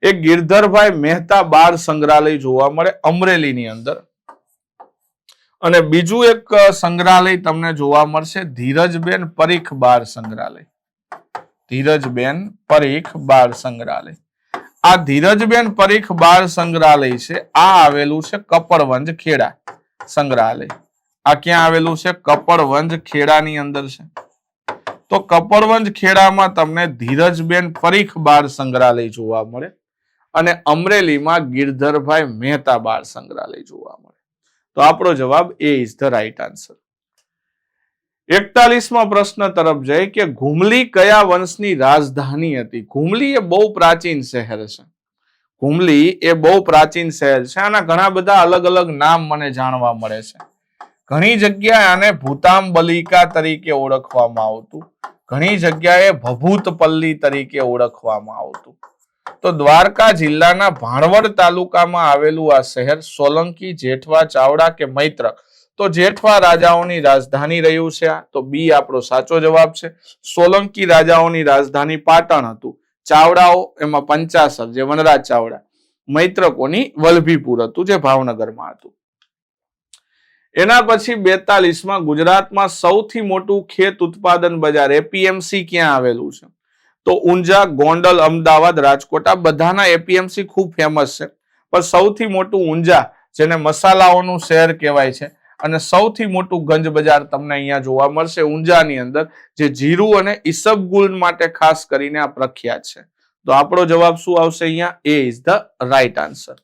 એક ગિરધરભાઈ મહેતા બાળ સંગ્રહાલય જોવા મળે અમરેલીની અંદર, અને બીજું એક સંગ્રહાલય તમને જોવા મળશે ધીરજબેન પરીખ બાળ સંગ્રહાલય. ધીરજબેન પરીખ બાળ સંગ્રહાલય. આ ધીરજબેન પરીખ બાળ સંગ્રહાલય છે, આ આવેલું છે કપડવંજ ખેડા સંગ્રહાલય. આ ક્યાં આવેલું છે? કપડવંજ ખેડાની અંદર છે. તો કપડવંજ ખેડામાં તમને ધીરજબેન પરીખ બાળ સંગ્રહાલય જોવા મળે, અને અમરેલીમાં ગિરધરભાઈ મહેતા બાળ સંગ્રહાલય જોવા મળે. તો આપણો જવાબ A is the right answer. 41મા પ્રશ્ન તરફ જઈએ કે ઘુમલી કયા વંશની રાજધાની હતી? ઘુમલી એ બહુ પ્રાચીન શહેર છે. ઘુમલી એ બહુ પ્રાચીન શહેર છે. આના ઘણા બધા અલગ અલગ નામ મને જાણવા મળે છે. ઘણી જગ્યાએ આને ભૂતાંબલિકા તરીકે ઓળખવામાં આવતું, ઘણી જગ્યાએ ભભૂતપલ્લી તરીકે ઓળખવામાં આવતું. તો દ્વારકા જિલ્લાના ભાણવડ તાલુકામાં આવેલું આ શહેર સોલંકી, જેઠવા, ચાવડા કે મૈત્રક? તો જેઠવા રાજાઓની રાજધાની રહ્યું છે. તો બી આપણો સાચો જવાબ છે. સોલંકી રાજાઓની રાજધાની પાટણ હતું. ચાવડાઓ એમાં પંચાસર જે વનરાજ ચાવડા, મૈત્રકોની વલભીપુર હતું જે ભાવનગરમાં હતું. એના પછી 42માં ગુજરાતમાં સૌથી મોટું ખેત ઉત્પાદન બજાર એપીએમસી ક્યાં આવેલું છે? તો ઊંઝા, ગોંડલ, અમદાવાદ, રાજકોટ આ બધાના એપીએમસી ખૂબ ફેમસ છે, પણ સૌથી મોટું ઊંઝા, જેને મસાલાઓનું શહેર કહેવાય છે, અને સૌથી મોટું ગંજ બજાર તમને અહીંયા જોવા મળશે ઊંઝાની અંદર, જે જીરું અને ઈસબગુલ માટે ખાસ કરીને આ પ્રખ્યાત છે. તો આપણો જવાબ શું આવશે અહીંયા? A is the right answer.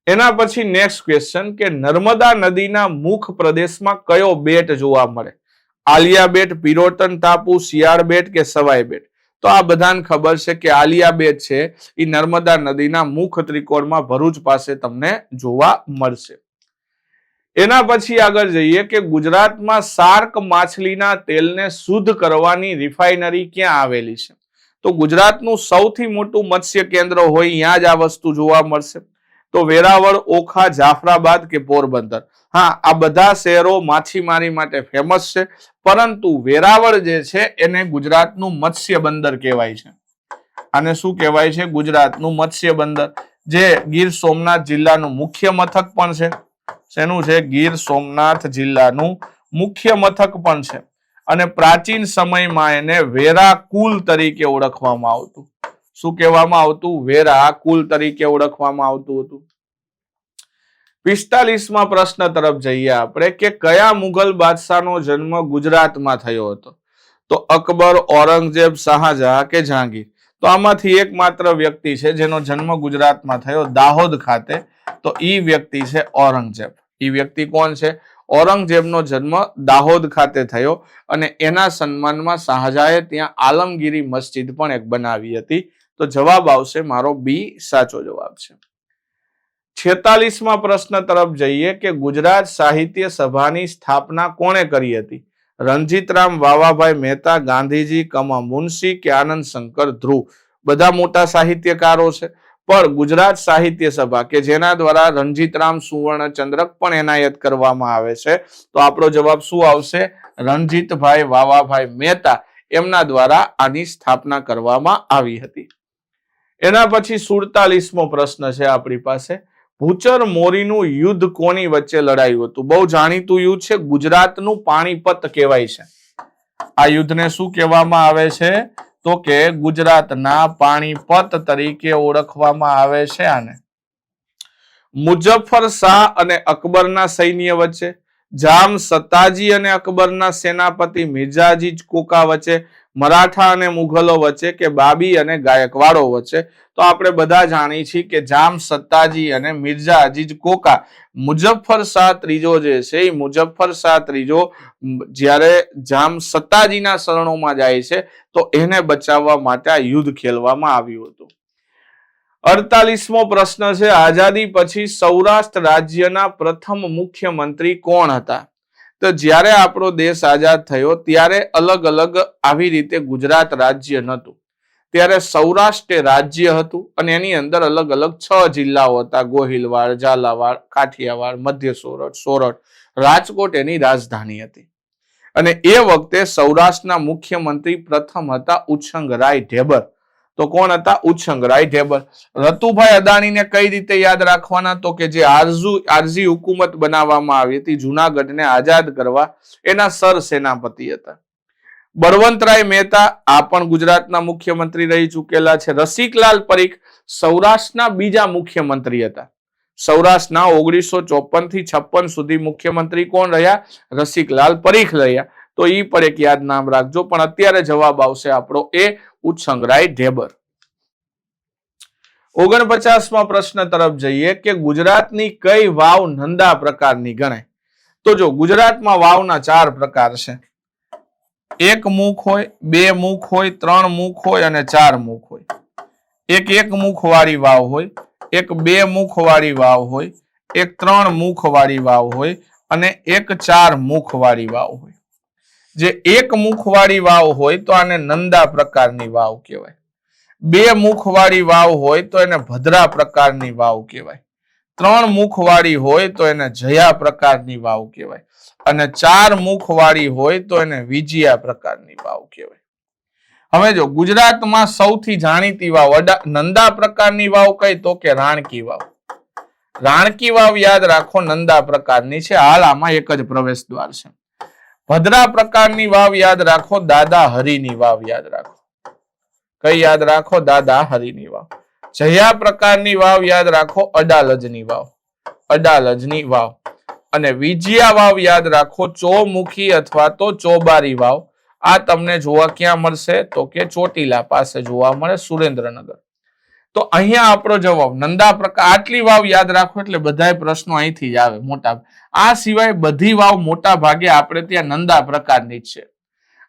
એના પછી નેક્સ્ટ ક્વેશ્ચન કે નર્મદા નદીના મુખ પ્રદેશમાં કયો બેટ જોવા મળે? આલિયા બેટ, પિરોટન ટાપુ, શિયાળ બેટ કે સવાઈ બેટ? તો આ બધાને ખબર છે કે આલિયા બેટ છે એ નર્મદા નદીના મુખ ત્રિકોણમાં ભરૂચ પાસે તમને જોવા મળશે. એના પછી આગળ જઈએ કે ગુજરાતમાં શાર્ક માછલીના તેલને શુદ્ધ કરવાની રિફાઇનરી ક્યાં આવેલી છે? તો ગુજરાતનું સૌથી મોટું મત્સ્ય કેન્દ્ર હોય ત્યાં જ આ વસ્તુ જોવા મળશે. તો વેરાવળ, ઓખા, જાફરાબાદ કે પોરબંદર? હા, આ બધા શહેરો માછીમારી માટે ફેમસ છે, પરંતુ વેરાવળ જે છે એને ગુજરાતનું મત્સ્ય બંદર કહેવાય છે. આને શું કહેવાય છે? ગુજરાતનું મત્સ્ય બંદર, જે ગીર સોમનાથ જિલ્લાનું મુખ્ય મથક પણ છે. શેનું છે? ગીર સોમનાથ જિલ્લાનું મુખ્ય મથક પણ છે. અને પ્રાચીન સમયમાં એને વેરાકુલ તરીકે ઓળખવામાં આવતું. શું કહેવામાં આવતું? વેરાકુલ તરીકે ઓળખવામાં આવતું હતું. 45માં પ્રશ્ન તરફ જઈએ આપણે કે કયા મુઘલ બાદશાહનો જન્મ ગુજરાતમાં થયો હતો? તો અકબર, ઔરંગઝેબ, શાહજહાં કે જહાંગીર? તો આમાંથી એકમાત્ર વ્યક્તિ છે જેનો જન્મ ગુજરાતમાં થયો, દાહોદ ખાતે. તો ઈ વ્યક્તિ છે ઔરંગઝેબ. ઈ વ્યક્તિ કોણ છે? ઔરંગઝેબનો જન્મ દાહોદ ખાતે થયો, અને એના સન્માનમાં શાહજહાએ ત્યાં આલમગીરી મસ્જિદ પણ એક બનાવી હતી. તો જવાબ આવશે મારો બી સાચો જવાબ છે. 46માં પ્રશ્ન તરફ જઈએ કે ગુજરાત સાહિત્ય સભાની સ્થાપના કોણે કરી હતી? રણજીતરામ વાવાભાઈ મહેતા, ગાંધીજી, કમા મુનશી કે આનંદ શંકર ધ્રુવ? બધા મોટા સાહિત્યકારો છે, પણ ગુજરાત સાહિત્ય સભા કે જેના દ્વારા રણજીતરામ સુવર્ણ ચંદ્રક પણ એનાયત કરવામાં આવે છે, તો આપણો જવાબ શું આવશે? રણજીતભાઈ વાવાભાઈ મહેતા, એમના દ્વારા આની સ્થાપના કરવામાં આવી હતી. એના પછી 47મો પ્રશ્ન છે આપણી પાસે, ભૂચર મોરીનું યુદ્ધ કોની વચ્ચે લડાયું હતું? બહુ જાણીતું યુદ્ધ છે, ગુજરાતનું પાણીપત કહેવાય છે. આ યુદ્ધને શું કહેવામાં આવે છે? તો કે ગુજરાતના પાણીપત તરીકે ઓળખવામાં આવે છે આને. મુઝફ્ફર શાહ અને અકબરના સૈન્ય વચ્ચે, જામ સત્તાજી અને અકબરના સેનાપતિ મિર્ઝાજી કોકા વચ્ચે, મરાઠા અને મુઘલો વચ્ચે કે બાબી અને ગાયકવાડો વચ્ચે? તો આપણે બધા જાણીએ છીએ કે જામ સત્તાજી અને મિર્ઝા અજીજ કોકા. મુઝફ્ફર શાહ ત્રીજો જે છે એ મુઝફ્ફર શાહ ત્રીજો જ્યારે જામ સત્તાજીના શરણોમાં જાય છે, તો એને બચાવવા માટે આ યુદ્ધ ખેલવામાં આવ્યું હતું. 48મો પ્રશ્ન છે, આઝાદી પછી સૌરાષ્ટ્ર રાજ્યના પ્રથમ મુખ્યમંત્રી કોણ હતા? તો જ્યારે આપણો દેશ આઝાદ થયો ત્યારે અલગ અલગ આવી રીતે ગુજરાત રાજ્ય નહોતું, ત્યારે સૌરાષ્ટ્ર રાજ્ય હતું, અને એની અંદર અલગ અલગ 6 જિલ્લાઓ હતા: ગોહિલવાડ, ઝાલાવાડ, કાઠિયાવાડ, મધ્ય સોરઠ, સોરઠ, રાજકોટ એની રાજધાની હતી. અને એ વખતે સૌરાષ્ટ્રના મુખ્યમંત્રી પ્રથમ હતા ઉછંગરાય ઢેબર. તો કોણ હતા? ઉછંગરાય ઢેબર. રતુભાઈ અદાણીને કઈ રીતે યાદ રાખવાના? તો કે જે આરઝી હુકુમત બનાવવામાં આવી હતી જુનાગઢને આઝાદ કરવા, એના સર સેનાપતિ હતા. બળવંતરાય મહેતા, આ પણ ગુજરાતના મુખ્યમંત્રી રહી ચૂકેલા છે. રસિકલાલ પરીખ સૌરાષ્ટ્રના બીજા મુખ્યમંત્રી હતા. સૌરાષ્ટ્રના 1954 થી 56 સુધી મુખ્યમંત્રી કોણ રહ્યા? રસિકલાલ પરીખ રહ્યા. તો ઈ પણ એક યાદ નામ રાખજો, પણ અત્યારે જવાબ આવશે આપણો એ, ઉછંગરાય ઢેબર. 49માં પ્રશ્ન તરફ જઈએ કે ગુજરાતની કઈ વાવ નંદા પ્રકારની ગણાય? તો જો ગુજરાતમાં વાવના 4 પ્રકાર છે. 1 મુખ હોય, 2 મુખ હોય, 3 મુખ હોય અને 4 મુખ હોય. એક 1 મુખ વાળી વાવ હોય, એક 2 મુખ વાળી વાવ હોય, એક 3 મુખ વાળી વાવ હોય, અને એક 4 મુખ વાળી વાવ હોય. જે 1 મુખ વાળી વાવ હોય તો આને નંદા પ્રકારની વાવ કહેવાય. 2 મુખ વાળી વાવ હોય તો એને ભદ્રા પ્રકારની વાવ કહેવાય. 3 મુખ વાળી હોય તો એને જયા પ્રકારની વાવ કહેવાય. અને 4 મુખ વાળી હોય તો એને વિજયા પ્રકારની વાવ કહેવાય. હવે જો ગુજરાતમાં સૌથી જાણીતી વાવ નંદા પ્રકારની વાવ કઈ? તો કે રાણકી વાવ. રાણકી વાવ યાદ રાખો, નંદા પ્રકારની છે, હાલ આમાં એક જ પ્રવેશ દ્વાર છે. ભદ્રા પ્રકારની વાવ યાદ રાખો, દાદા હરિની વાવ યાદ રાખો. કઈ યાદ રાખો? દાદા હરિની વાવ. જયા પ્રકારની વાવ યાદ રાખો, અડાલજની વાવ. અડાલજની વાવ. અને વિજયા વાવ યાદ રાખો, ચોમુખી અથવા તો ચોબારી વાવ. આ તમને જોવા ક્યાં મળશે? તો કે ચોટીલા પાસે જોવા મળે, સુરેન્દ્રનગર. તો અહીંયા આપણો જવાબ નંદા પ્રકાર. આટલી વાવ યાદ રાખો એટલે બધા પ્રશ્નો અહીંથી જ આવે મોટા. આ સિવાય બધી વાવ મોટા ભાગે આપણે ત્યાં નંદા પ્રકારની જ છે.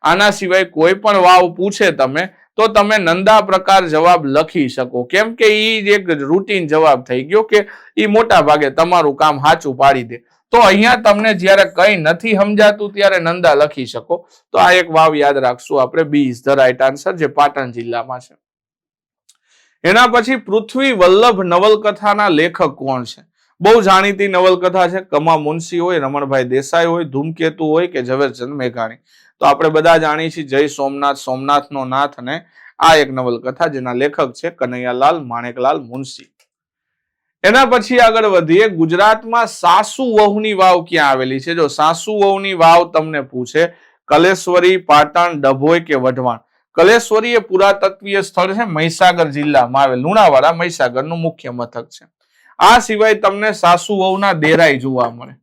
આના સિવાય કોઈ પણ વાવ પૂછે તમે તો તમે નંદા પ્રકાર જવાબ લખી શકો, કેમ કે એ એક રૂટીન જવાબ થઈ ગયો કે એ મોટા ભાગે તમારું કામ સાચું પાડી દે. તો અહીંયા તમને જ્યારે કઈ નથી સમજાતું ત્યારે નંદા લખી શકો. તો આ એક વાવ યાદ રાખશું આપણે. B is the right answer, જે પાટણ જિલ્લામાં છે. એના પછી પૃથ્વી વલ્લભ નવલકથાના લેખક કોણ છે? બહુ જાણીતી નવલકથા છે. કમા મુનશી હોય, રમણભાઈ દેસાઈ હોય, ધૂમકેતુ હોય કે ઝવેરચંદ મેઘાણી. તો આપણે બધા જાણીએ છીએ જય સોમનાથ, સોમનાથનો નાથ, અને આ એક નવલકથા જેના લેખક છે કનૈયાલાલ માણેકલાલ મુનશી. એના પછી આગળ વધીએ. ગુજરાતમાં સાસુ વહુની વાવ ક્યાં આવેલી છે? જો સાસુ વહુની વાવ તમને પૂછે, કલેશ્વરી, પાટણ, ડભોઈ કે વઢવાણ. કલેશ્વરી એ પુરાતત્વીય સ્થળ છે, મહીસાગર જિલ્લામાં આવેલ. લુણાવાડા મહીસાગરનું મુખ્ય મથક છે. આ સિવાય તમને સાસુ વહુના દેરાય જોવા મળે.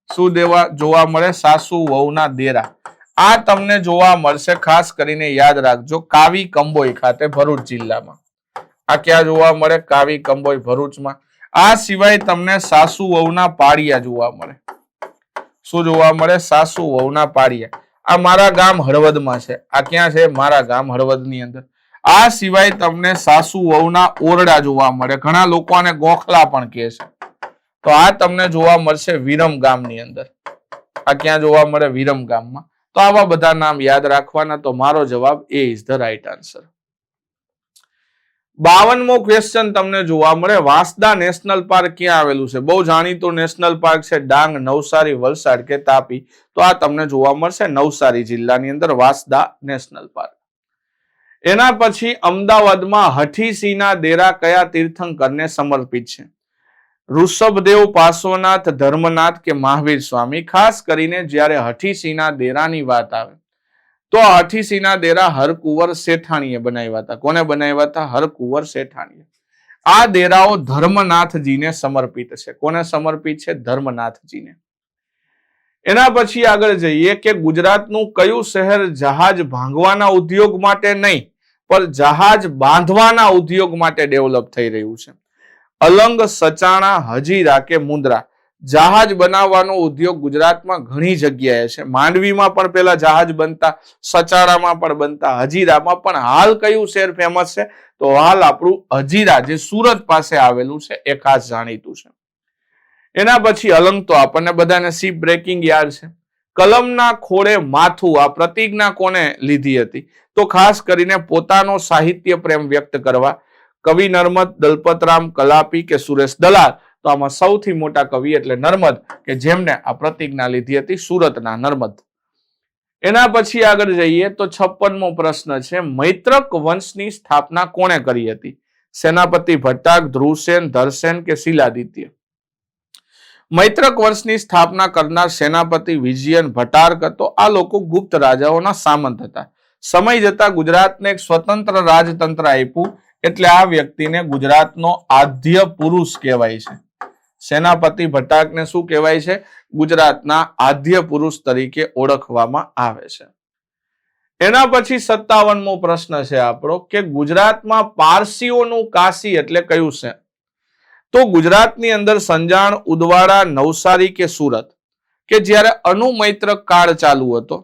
શું જોવા મળે? સાસુ વહુના દેરા. આ તમને જોવા મળશે, ખાસ કરીને યાદ રાખજો, કાવી કંબોઈ ખાતે, ભરૂચ જિલ્લામાં. આ ક્યાં જોવા મળે? કાવી કંબોઈ, ભરૂચમાં. આ સિવાય તમને સાસુ વહુના પાળિયા જોવા મળે. શું જોવા મળે? સાસુ વહુના પાળિયા. આ મારા ગામ હળવદમાં છે. આ ક્યાં છે? મારા ગામ હળવદની અંદર. આ સિવાય તમને સાસુ વહુના ઓરડા જોવા મળે. ઘણા લોકો આને ગોખલા પણ કહે છે. તો આ તમને જોવા મળશે વિરમ ગામની અંદર. આ ક્યાં જોવા મળે? વિરમ ગામમાં. તો આવા બધા નામ યાદ રાખવાના. તો મારો જવાબ A is the right answer. 52મો ક્વેશ્ચન તમને જોવા મળે. વાંસદા નેશનલ પાર્ક ક્યાં આવેલું છે? બહુ જાણીતું નેશનલ પાર્ક છે. ડાંગ, નવસારી, વલસાડ કે તાપી. તો આ તમને જોવા મળશે નવસારી જિલ્લાની અંદર, વાંસદા નેશનલ પાર્ક. એના પછી અમદાવાદમાં હઠીસિંહના દેરા કયા તીર્થંકરને સમર્પિત છે? ઋષભદેવ, પાર્શ્વનાથ, ધર્મનાથ કે મહાવીર સ્વામી. ખાસ કરીને જ્યારે હઠીસિંહના દેરાની વાત આવે તો હઠીસિંહના દેરા હરકુંવર શેઠાણીએ બનાવ્યા હતા. કોને બનાવ્યા હતા? હરકુંવર શેઠાણીએ. આ દેરાઓ ધર્મનાથજીને સમર્પિત છે. કોને સમર્પિત છે? ધર્મનાથજીને. એના પછી આગળ જઈએ કે ગુજરાતનું કયું શહેર જહાજ ભાંગવાના ઉદ્યોગ માટે નહીં પણ જહાજ બાંધવાના ઉદ્યોગ માટે ડેવલપ થઈ રહ્યું છે? અલંગ, સચાણા, હજીરા કે મુન્દ્રા. જહાજ બનાવવાનો ઉદ્યોગ ગુજરાતમાં ઘણી જગ્યાએ છે. માંડવીમાં પણ પેલા જહાજ બનતા, સચાણામાં પણ બનતા, હજીરામાં પણ. હાલ કયું શહેર ફેમસ છે? તો હાલ આપણું હજીરા, જે સુરત પાસે આવેલું છે, એ ખાસ જાણીતું છે. એના પછી અલંગ તો આપણને બધાને શિપ બ્રેકિંગ યાદ છે. કલમના ખોળે માથું, આ પ્રતિજ્ઞા કોને લીધી હતી? તો ખાસ કરીને પોતાનો સાહિત્ય પ્રેમ વ્યક્ત કરવા. કવિ નર્મદ, દલપતરામ કલાપી કે સુરેશ દલાલ. તો આમાં સૌથી મોટા કવિ એટલે નર્મદ, કે જેમને આ પ્રતિજ્ઞા લીધી હતી, સુરતના નર્મદ. એના પછી આગળ જઈએ તો 56મો પ્રશ્ન છે. મૈત્રક વંશની સ્થાપના કોણે કરી હતી? સેનાપતિ ભટ્ટાક, ધ્રુવસેન, ધરસેન કે શિલાદિત્ય. મૈત્રક વંશની સ્થાપના કરનાર સેનાપતિ વિજયન ભટ્ટારક હતો. આ લોકો ગુપ્ત રાજાઓના સામંત હતા. સમય જતા ગુજરાતને એક સ્વતંત્ર રાજતંત્ર આપ્યું, એટલે આ વ્યક્તિને ગુજરાતનો આદ્ય પુરુષ કહેવાય છે. સેનાપતિ ભટ્ટારકને શું કહેવાય છે? ગુજરાતના આદ્ય પુરુષ તરીકે ઓળખવામાં આવે છે. એના પછી 57મો પ્રશ્ન છે આપણો કે ગુજરાતમાં પારસીઓનું કાશી એટલે કયું છે? તો ગુજરાતની અંદર સંજાણ, ઉદવાડા, નવસારી કે સુરત. કે જ્યારે અનુમૈત્રક કાળ ચાલુ હતો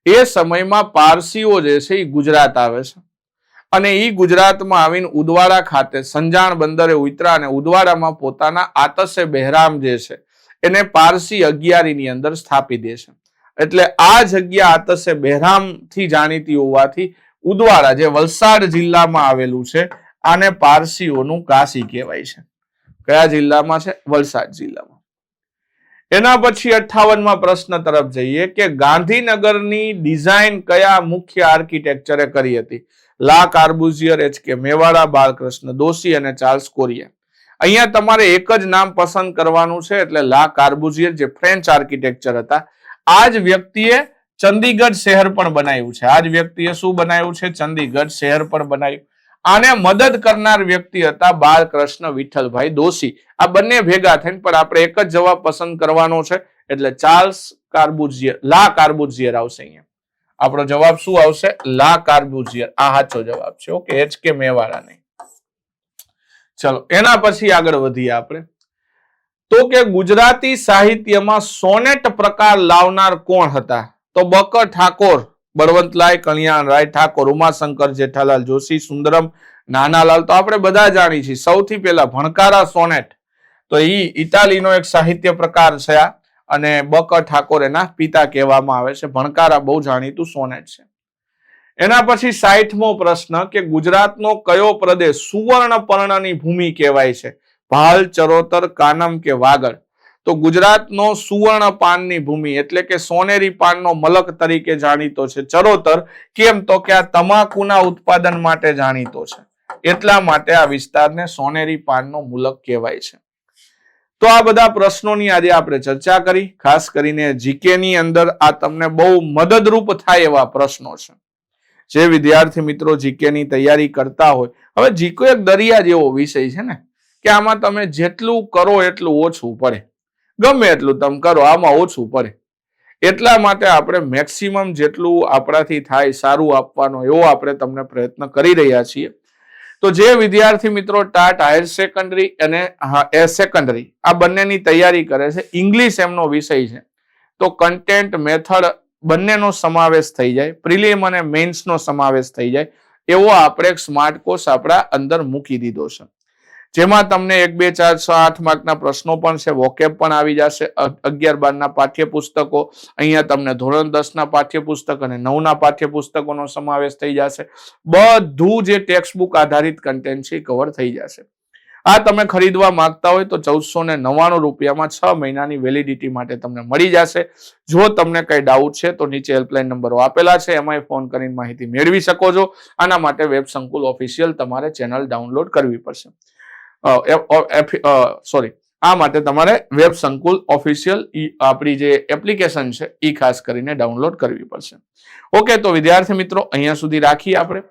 એ સમયમાં પારસીઓ જે છે એ ગુજરાત આવે છે, અને એ ગુજરાતમાં આવીને ઉદવાડા ખાતે સંજાણ બંદરે ઉતરા અને ઉદવાડામાં પોતાના આતશે બહેરામ જે છે એને પારસી અગિયારીની અંદર સ્થાપી દે છે. એટલે આ જગ્યા આતશે બહેરામ થી જાણીતી હોવાથી ઉદવાડા, જે વલસાડ જિલ્લામાં આવેલું છે, આને પારસીઓનું કાશી કહેવાય છે. કયા જિલ્લામાં છે? વલસાડ જિલ્લામાં. એના પછી 58મા પ્રશ્ન તરફ જઈએ કે ગાંધીનગરની ડિઝાઇન કયા મુખ્ય આર્કિટેક્ચરે કરી હતી? લા કાર્બુઝિયર, એચ કે મેવાડા, બાલકૃષ્ણ દોશી અને ચાર્લ્સ કોરિયા. અહીંયા તમારે એક જ નામ પસંદ કરવાનું છે, એટલે લા કાર્બુઝિયર જે ફ્રેન્ચ આર્કિટેક્ચર હતા. આ જ વ્યક્તિએ ચંદીગઢ શહેર પણ બનાવ્યું છે. આ જ વ્યક્તિએ શું બનાવ્યું છે? ચંદીગઢ શહેર પણ બનાવ્યું. આને મદદ કરનાર વ્યક્તિ હતા બાલકૃષ્ણ વિઠ્ઠલભાઈ દોશી. આ બંને ભેગા થઈને પણ આપણે એક જ જવાબ પસંદ કરવાનો છે, એટલે ચાર્લ્સ કાર્બુઝિયર, લા કાર્બુઝિયર આવશે અહીંયા. આપણો જવાબ શું આવશે? લા કાર્બુઝિયર. આ સાચો જવાબ છે. ઓકે, HK મેવાડા નહીં. ચલો એના પછી આગળ વધીએ આપણે. તો કે ગુજરાતી સાહિત્યમાં સોનેટ પ્રકાર લાવનાર કોણ હતા? તો બકર ઠાકોર, બળવંતલાલ કલ્યાણરાય ઠાકોર, ઉમાશંકર જેઠાલાલ જોશી, સુંદરમ નાનાલાલ. તો આપણે બધા જાણીએ છીએ. સૌથી પહેલા ભણકારા સોનેટ, તો એ ઇટાલીનો એક સાહિત્ય પ્રકાર છે આ, અને બકર ઠાકોર એના પિતા કહેવામાં આવે છે. ભણકારા બહુ જાણીતું સોનેટ છે. એના પછી 60મો પ્રશ્ન કે ગુજરાતનો કયો પ્રદેશ સુવર્ણપર્ણની ભૂમિ કહેવાય છે? ભાલ, ચરોતર, કાનમ કે વાગડ? તો ગુજરાતનો સુવર્ણ પાનની ભૂમિ એટલે કે સોનેરી પાનનો મલક તરીકે જાણીતો છે ચરોતર. કેમ? તો કે આ તમાકુના ઉત્પાદન માટે જાણીતો છે, એટલા માટે આ વિસ્તારને સોનેરી પાનનો મુલક કહેવાય છે. તો આ બધા પ્રશ્નોની આજે આપણે ચર્ચા કરી. ખાસ કરીને જીકે ની અંદર આ તમને બહુ મદદરૂપ થાય એવા પ્રશ્નો છે. જે વિદ્યાર્થી મિત્રો જીકે ની તૈયારી કરતા હોય, હવે જીકે એક દરિયા જેવો વિષય છે ને, કે આમાં તમે જેટલું કરો એટલું ઓછું પડે. ગમે એટલું તમે કરો, આમાં ઓછું પડે. એટલા માટે આપણે મેક્સિમમ જેટલું આપણાથી થાય સારું આપવાનો એવો આપણે તમને પ્રયત્ન કરી રહ્યા છીએ. તો જે વિદ્યાર્થી મિત્રો ટાટ હાયર સેકન્ડરી અને સેકન્ડરી આ બંનેની તૈયારી કરે છે, ઇંગ્લિશ એમનો વિષય છે, તો કન્ટેન્ટ, મેથડ બંનેનો સમાવેશ થઈ જાય, પ્રિલિમ અને મેઇન્સનો સમાવેશ થઈ જાય એવો આપણે એક સ્માર્ટ કોર્સ આપણા અંદર મૂકી દીધો છે, જેમાં તમને 1, 2, 4, 6, 8 માર્કના પ્રશ્નો પણ છે, વોકેબ પણ આવી જશે, 11, 12ના પાઠ્યપુસ્તકો, અહીંયા તમને ધોરણ 10ના પાઠ્યપુસ્તક અને 9ના પાઠ્યપુસ્તકોનો સમાવેશ થઈ જશે. બધું જે ટેક્સ્ટ બુક આધારિત કન્ટેન્ટ છે એ કવર થઈ જશે. આ તમે ખરીદવા માંગતા હોય તો 1499 રૂપિયામાં 6 મહિનાની વેલિડિટી માટે તમને મળી જશે. જો તમને કઈ ડાઉટ છે તો નીચે હેલ્પલાઇન નંબરો આપેલા છે, એમાં ફોન કરીને માહિતી મેળવી શકો છો. આના માટે વેબ સંકુલ ઓફિશિયલ તમારે ચેનલ ડાઉનલોડ કરવી પડશે. આ માટે તમારે વેબ સંકુલ ઓફિશિયલ આપણી જે એપ્લિકેશન છે એ ખાસ કરીને ડાઉનલોડ કરવી પડશે. ઓકે, તો વિદ્યાર્થી મિત્રો અહીંયા સુધી રાખીએ. આપણે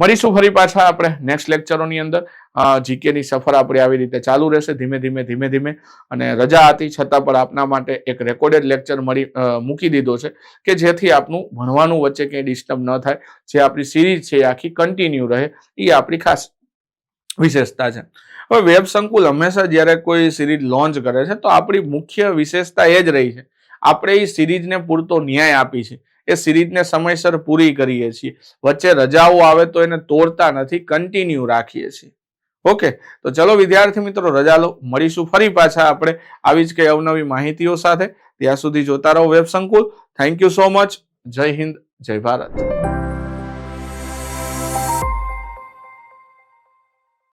મળીશું ફરી પાછા આપણે નેક્સ્ટ લેક્ચરોની અંદર. જીકે ની સફર આપણી આવી રીતે ચાલુ રહેશે, ધીમે ધીમે. અને રજા હતી છતાં પણ આપના માટે એક રેકોર્ડેડ લેક્ચર મૂકી દીધો છે, કે જેથી આપનું ભણવાનું વચ્ચે કંઈ ડિસ્ટર્બ ન થાય. જે આપણી સિરીઝ છે આખી કન્ટિન્યુ રહે, એ આપણી ખાસ વિશેષતા છે. હવે વેબ સંકુલ હંમેશા જ્યારે કોઈ સિરીઝ લોન્ચ કરે છે તો આપણી મુખ્ય વિશેષતા એ જ રહી છે, આપણે એ સિરીઝને પૂરતો ન્યાય આપી છે, એ સિરીઝને સમયસર પૂરી કરીએ છીએ, વચ્ચે રજાઓ આવે તો એને તોડતા નથી, કન્ટિન્યુ રાખીએ છીએ. ઓકે, તો ચલો વિદ્યાર્થી મિત્રો રજા લો, મળીશું ફરી પાછા આપણે આવી જ કઈ અવનવી માહિતીઓ સાથે. ત્યાં સુધી જોતા રહો વેબ સંકુલ. Thank you so much. જય હિન્દ, જય ભારત.